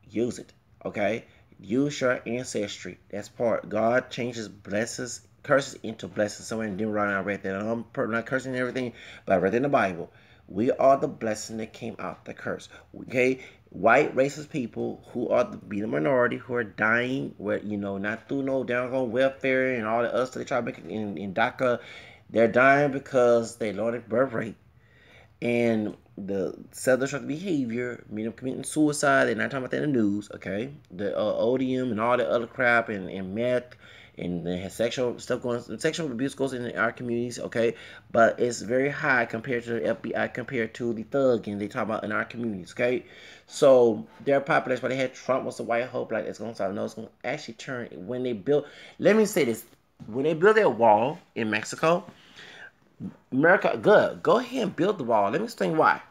use it, okay? Use your ancestry. That's part. God changes blessings, curses into blessings. Somewhere in Deuteronomy, I read that. I'm not cursing everything, but I read it in the Bible. We are the blessing that came out the curse, okay? White racist people who are the minority, who are dying, where, you know, not through no down welfare and all the other stuff they try to make in DACA. They're dying because they lowered birth rate. And the self-destructive behavior, meaning committing suicide. They're not talking about that in the news, okay? The odium and all that other crap and meth and the sexual stuff going, sexual abuse goes in our communities, okay? But it's very high compared to the FBI, compared to the thugging they talk about in our communities, okay? So their population, but they had Trump was a white hope, like it's gonna stop. No, it's gonna actually turn when they built. Let me say this: when they built that wall in Mexico, America, good. Go ahead and build the wall. Let me explain why.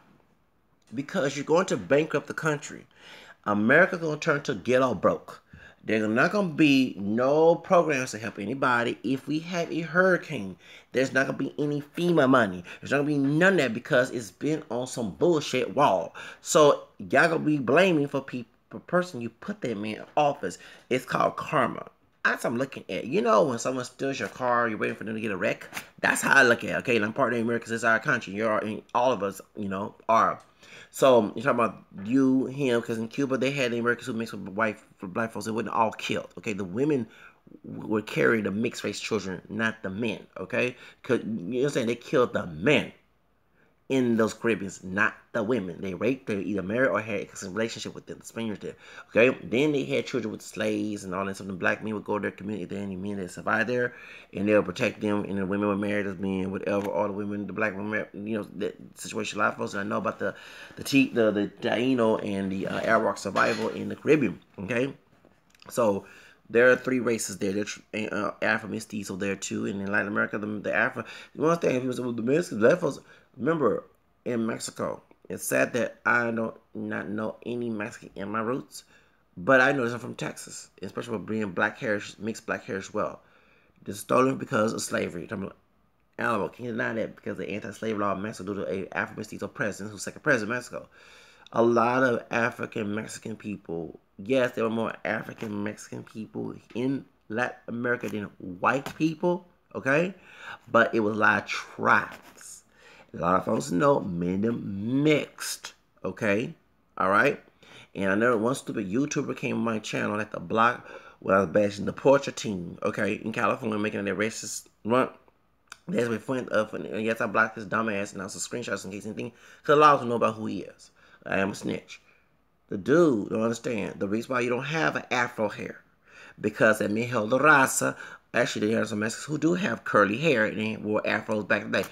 Because you're going to bankrupt the country. America's going to turn to ghetto broke. There's not going to be no programs to help anybody. If we have a hurricane, there's not going to be any FEMA money. There's not going to be none of that because it's been on some bullshit wall. So y'all going to be blaming for people, the person you put them in office. It's called karma. That's what I'm looking at. You know, when someone steals your car, you're waiting for them to get a wreck. That's how I look at it. Okay, and I'm part of America because it's our country. You're in, all of us, you know, are. So you're talking about you, him, because in Cuba they had the Americans who mixed with white, black folks. They wasn't all killed. Okay, the women would carry the mixed race children, not the men. Okay, because you know what I'm saying, they killed the men in those Caribbeans, not the women. They raped, they either married or had a relationship with them, the Spaniards did. Okay, then they had children with slaves and all that. So the black men would go to their community, there any men that survived there, and they'll protect them. And the women were married as men, whatever. All the women, the black women, you know, that situation. A lot of folks I know about the Taino and the Arawak survival in the Caribbean. Okay, so there are three races there. There's Afro mestizo there too, and in Latin America, the Afro. One thing people say, well, the Mexicans, black folks. Remember, in Mexico, it's sad that I don't not know any Mexican in my roots, but I know I'm from Texas, especially with being black hair, mixed black hair as well. This is stolen because of slavery. I'm talking about Alamo. Can you deny that because of the anti-slave law of Mexico due to a Afro mestizo president who's second president of Mexico? A lot of African Mexican people, yes, there were more African Mexican people in Latin America than white people, okay? But it was a lot of tribes. A lot of folks know men them mixed, okay? All right? And I know one stupid YouTuber came on my channel at the block when I was bashing the Portrait team, okay, in California, making their racist run. That's my friend of, and yes, I blocked this dumbass, and I was screenshots in case anything, because a lot of them know about who he is. I am a snitch. The dude don't understand the reason why you don't have an afro hair, because at Miguel de Raza, actually there are some Mexicans who do have curly hair, and they wore afros back in the day.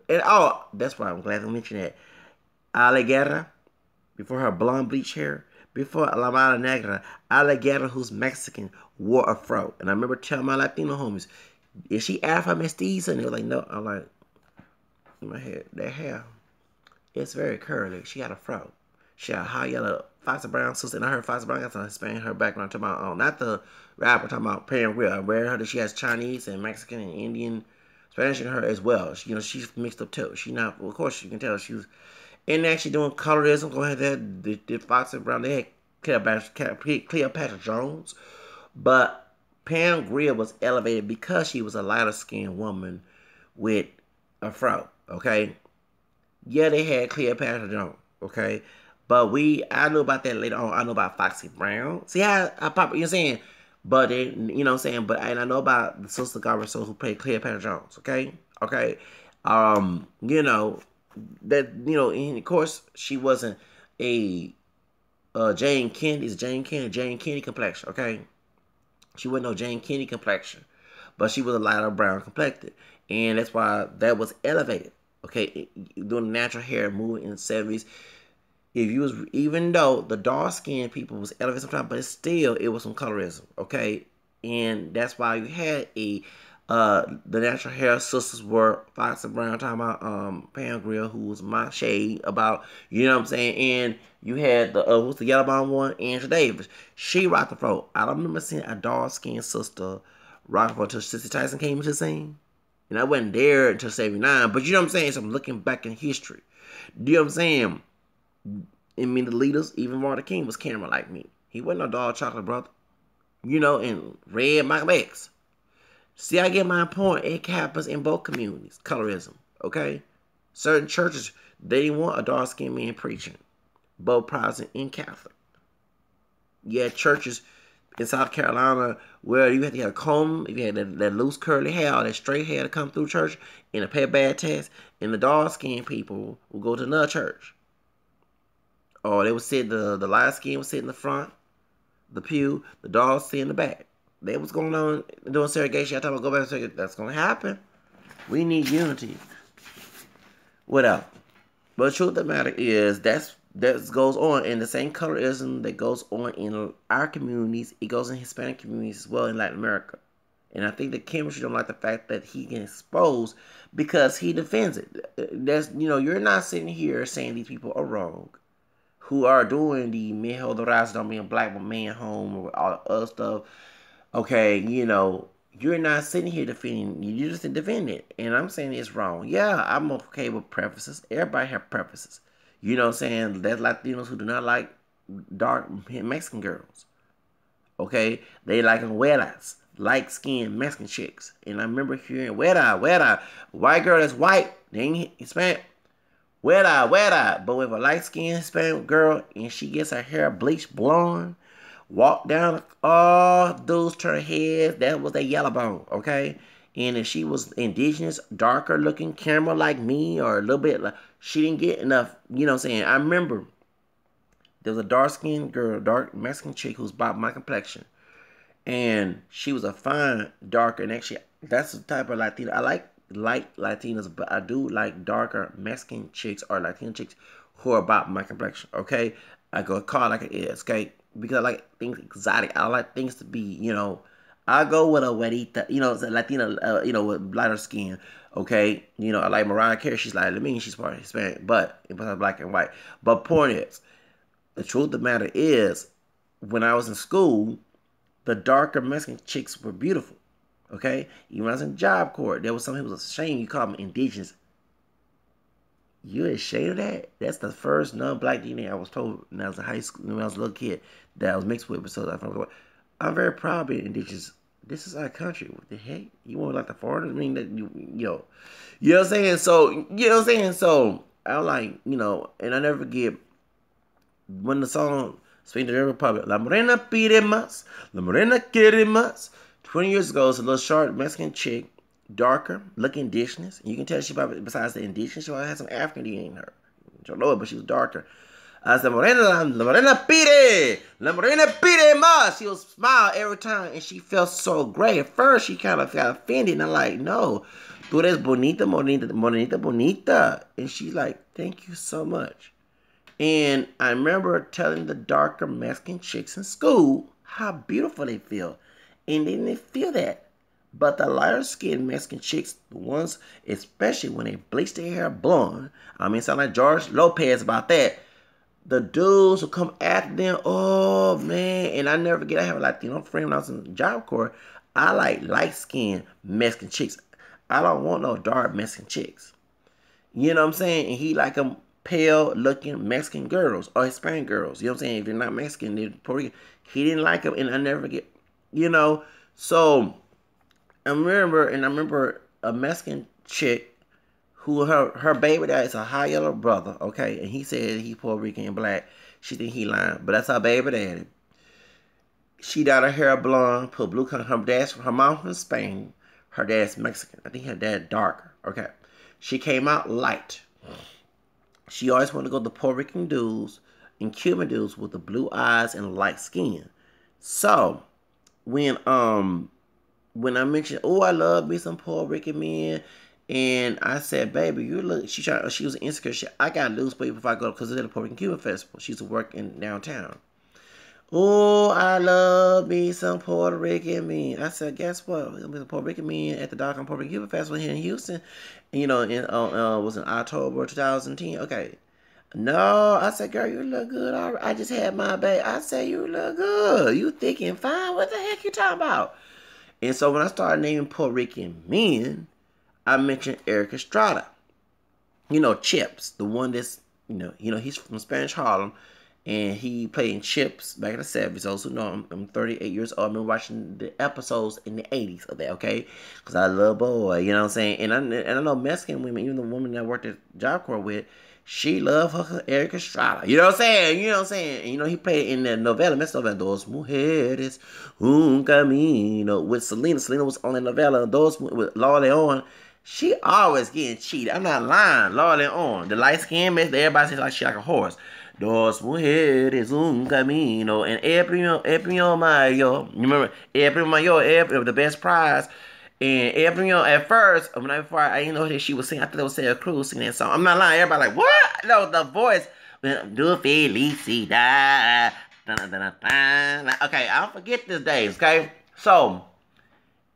And that's why I'm glad to mention that. Alleguera, before her blonde bleach hair, before La Mala Negra, Alleguera, who's Mexican, wore a fro. And I remember telling my Latino homies, is she Afro mestiza? And they were like, no. I'm like, in my head, that hair, it's very curly. She had a fro. She had a high yellow Foxy Brown sister, and I heard Foxy Brown got some Hispanic her background. Talking about, not the rapper, talking about Pam Real. I read her that she has Chinese and Mexican and Indian Spanish in her as well. She, you know, she's mixed up too. She not, well, of course, you can tell she was, and actually doing colorism. Go ahead, there, the Foxy Brown. They had Cleopatra Jones, but Pam Grier was elevated because she was a lighter skinned woman with a fro. Okay, yeah, they had Cleopatra Jones. Okay, but I knew about that later on. I know about Foxy Brown. See how I pop, you know what I'm saying? But they, you know what I'm saying? But and I know about the sister Garbaso who played Cleopatra Jones, okay? Okay. You know, that, you know, and of course she wasn't a Jane Kennedy complexion, okay? She wasn't no Jane Kennedy complexion. But she was a lighter brown complected. And that's why that was elevated. Okay, doing natural hair moving in the 70s. If you was, even though the dark skinned people was elevated sometimes, but it was some colorism, okay? And that's why you had the natural hair sisters were Foxy Brown talking about Pam Grier, who was my shade about, you know what I'm saying? And you had the who's the yellow bomb one, Angela Davis. She rocked the fro. I don't remember seeing a dark skinned sister rock the fro until Sissy Tyson came into the scene. And I wasn't there until 79, but you know what I'm saying? So I'm looking back in history. Do you know what I'm saying? I mean, the leaders, even Martin King was camera like me. He wasn't no dog chocolate brother. You know, and Red Michael X. See, I get my point. It happens in both communities. Colorism, okay? Certain churches, they didn't want a dark-skinned man preaching. Both Protestant and Catholic. Yeah, churches, in South Carolina where you had to have a comb, if you had that loose curly hair or that straight hair to come through church and to pay a bad tax, and the dark skinned people would go to another church. Or they would sit, the light skin would sit in the front, the pew, the dark sit in the back. They was going on doing segregation. I thought I'd go back to segregation. That's going to happen. We need unity. Whatever. But the truth of the matter is that goes on, and the same colorism that goes on in our communities, it goes in Hispanic communities as well in Latin America. And I think the chemistry don't like the fact that he gets exposed because he defends it. There's, you're not sitting here saying these people are wrong, who are doing the Mijo Dorazo don't being black man home or all the other stuff. Okay, you're not sitting here defending, you just defend it. And I'm saying it's wrong. Yeah, I'm okay with preferences. Everybody have preferences. You know what I'm saying? There's Latinos who do not like dark Mexican girls. Okay? They like them güeras, light-skinned Mexican chicks. And I remember hearing, güera, white girl that's white, they ain't Hispanic. Güera. But with a light-skinned Hispanic girl and she gets her hair bleached blonde, walk down, all dudes turn heads, that was a yellow bone, okay? And if she was indigenous, darker looking, camera like me, or a little bit like, she didn't get enough, you know what I'm saying? I remember there was a dark-skinned girl, dark Mexican chick who's about my complexion. And she was a fine, darker, and actually, that's the type of Latina. I like light Latinas, but I do like darker Mexican chicks or Latino chicks who are about my complexion, okay? I go call it like it is, okay? Because I like things exotic. I like things to be, I go with a güerita, Latina, with lighter skin, okay? I like Mariah Carey. She's like, she's part Hispanic, but it's black and white. But point is, the truth of the matter is, when I was in school, the darker Mexican chicks were beautiful, okay? Even when I was in Job Corps, there was some people ashamed. You call them indigenous. You ashamed of that? That's the first non-black DNA I was told when I was in high school, when I was a little kid, that I was mixed with. So I'm very proud of being indigenous. This is our country. What the heck? You want like the foreigners? I mean, that you know what I'm saying? So, I'm like, and I never forget when the song Speaking to the Republic, La Morena pide más, La Morena quiere más. 20 years ago, it's a little short Mexican chick, darker, look indigenous. And you can tell she probably, besides the indigenous, she probably had some African DNA in her. I don't know it, but she was darker. I said, La Morena pide más. She would smile every time, and she felt so great. At first, she kind of got offended, and I'm like, no, tú eres bonita, bonita. And she's like, thank you so much. And I remember telling the darker Mexican chicks in school how beautiful they feel. And they didn't feel that. But the lighter skinned Mexican chicks, the ones, especially when they bleach their hair blonde, sound like George Lopez about that. The dudes who come after them, oh man. And I never forget, I have a Latino friend when I was in Job Corps. I like light skinned Mexican chicks. I don't want no dark Mexican chicks. You know what I'm saying? And he like them pale looking Mexican girls or Hispanic girls. You know what I'm saying? If they're not Mexican, they're Puerto Rican. He didn't like them, and I never forget. So I remember a Mexican chick who her baby dad is a high yellow brother, okay? And he said he Puerto Rican and black. She think he lying, but that's her baby daddy. She dyed her hair blonde, put blue color. Her mom from Spain. Her dad's Mexican. I think her dad darker, okay? She came out light. She always wanted to go to Puerto Rican dudes and Cuban dudes with the blue eyes and light skin. So when I mentioned, oh, I love me some Puerto Rican men, and I said, baby, you look. She was insecure. I gotta lose weight before I go because of the Puerto Rican Cuban festival. She used to work in downtown. Oh, I love me some Puerto Rican men. I said, guess what? There'll be some Puerto Rican men at the Doggone Puerto Rican Cuban Festival here in Houston. Was in October 2010. Okay. No, I said, girl, you look good. I just had my baby. I said, you look good. You thick and fine. What the heck you talking about? And so when I started naming Puerto Rican men, I mentioned Eric Estrada. Chips, the one that's, he's from Spanish Harlem. And he played in Chips back in the 70s. Those who know, I'm 38 years old. I've been watching the episodes in the 80s of that, okay? Because I love boy, you know what I'm saying? And I know Mexican women, even the woman that I worked at Job Corps with, she loved her Eric Estrada. You know what I'm saying? You know what I'm saying? And, you know, he played in the novella, Mexican novella, Dos Mujeres, Un Camino, with Selena. Selena was on the novella, those with Laura Leon. She always getting cheated. I'm not lying. Laura Leon, the light skin mix, everybody says like she like a horse. Dos mujeres, un camino, and el premio mayor. You remember el premio mayor, the best prize. And el premio at first, when I didn't know that she was singing. I thought it was Sarah Cruz singing that song. I'm not lying. Everybody like, what? No, the voice. Do felicidad. Okay, I don't forget these days. Okay, so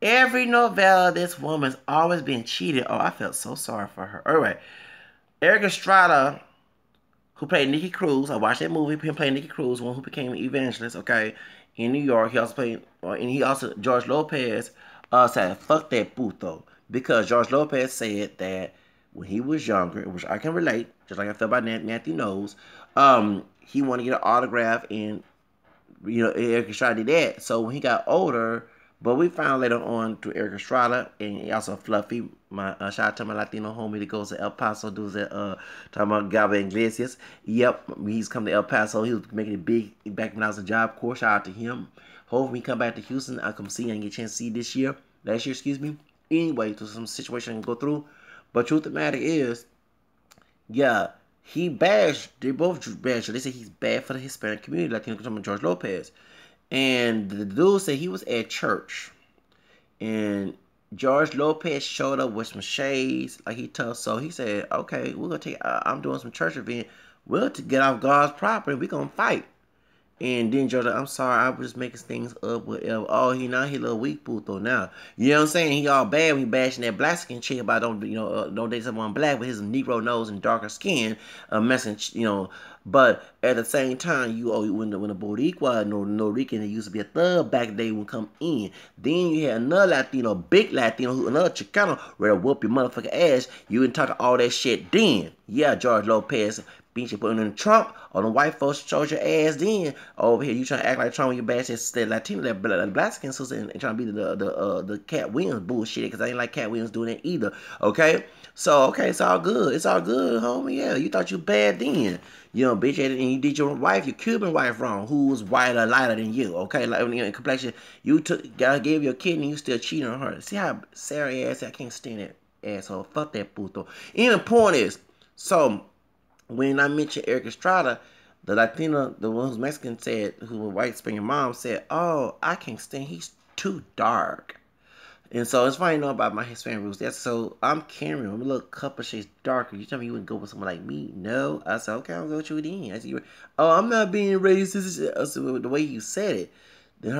every novella, this woman's always been cheated. Oh, I felt so sorry for her. All right, Eric Estrada, who played Nikki Cruz. I watched that movie. Him playing Nikki Cruz, one who became an evangelist. Okay, in New York. He also played, and he also George Lopez said fuck that puto, because George Lopez said that when he was younger, which I can relate, just like I felt about Matthew knows, he wanted to get an autograph, and you know Eric Estrada did that. So when he got older, but we found later on through Eric Estrada, and also Fluffy, my shout out to my Latino homie that goes to El Paso, does that talking about Gaba Iglesias. Yep, he's come to El Paso. He was making it big back when I was a Job Corps. Shout out to him. Hopefully he come back to Houston. I come see and get a chance to see last year, excuse me. Anyway, to some situation I can go through. But truth of the matter is, yeah, he bashed. They both bashed. They say he's bad for the Hispanic community. Latino community, George Lopez. And the dude said he was at church, and George Lopez showed up with some shades, like he told. So he said, "Okay, we're gonna take. I'm doing some church event. We'll to get off God's property. We're gonna fight." And then George, I'm sorry, I was just making things up with El. Oh, he now he a little weak puto now. You know what I'm saying? He all bad when he bashing that black skin chick about don't date someone black with his Negro nose and darker skin, messing, But at the same time, when the Boricua, no Rican, that used to be a thug back day would come in. Then you had another Latino, big Latino, another Chicano, ready to whoop your motherfucking ass. You didn't talk all that shit then. Yeah, George Lopez. Bitch, you putting in Trump, or the white folks chose your ass then. Over here, you trying to act like Trump when you bash that Latino, that black skin sister, and trying to be the Cat Williams bullshit, because I ain't like Cat Williams doing that either. Okay? So, okay, it's all good. It's all good, homie. Yeah, you thought you bad then. You know, bitch, and you did your wife, your Cuban wife wrong, who was whiter, lighter than you, okay? Like, in complexion, gave your kidney, you still cheating on her. See how Sarah ass, I can't stand that asshole. Fuck that puto. And the point is, so, when I mentioned Eric Estrada, the Latina, the one who's Mexican said, who was white Spanish mom said, "Oh, I can't stand. He's too dark." And so it's funny to know about my Hispanic roots. That's so I'm Cameron. I'm a little couple shades darker. You tell me you wouldn't go with someone like me? No. I said, okay, I'll go with you then. I said, oh, I'm not being racist. I said, the way you said it. Then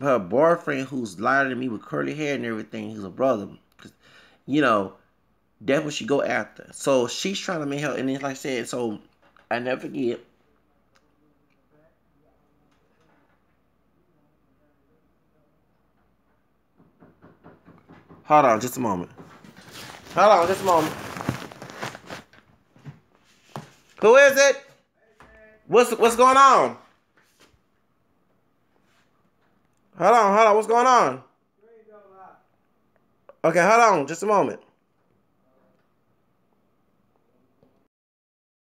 her boyfriend, who's lighter than me with curly hair and everything, he's a brother. You know, that's what she go after. So she's trying to make her, and then like I said, so I never forget. Hold on, just a moment. Hold on, just a moment. Who is it? What's going on? Hold on, what's going on? Okay, hold on, just a moment.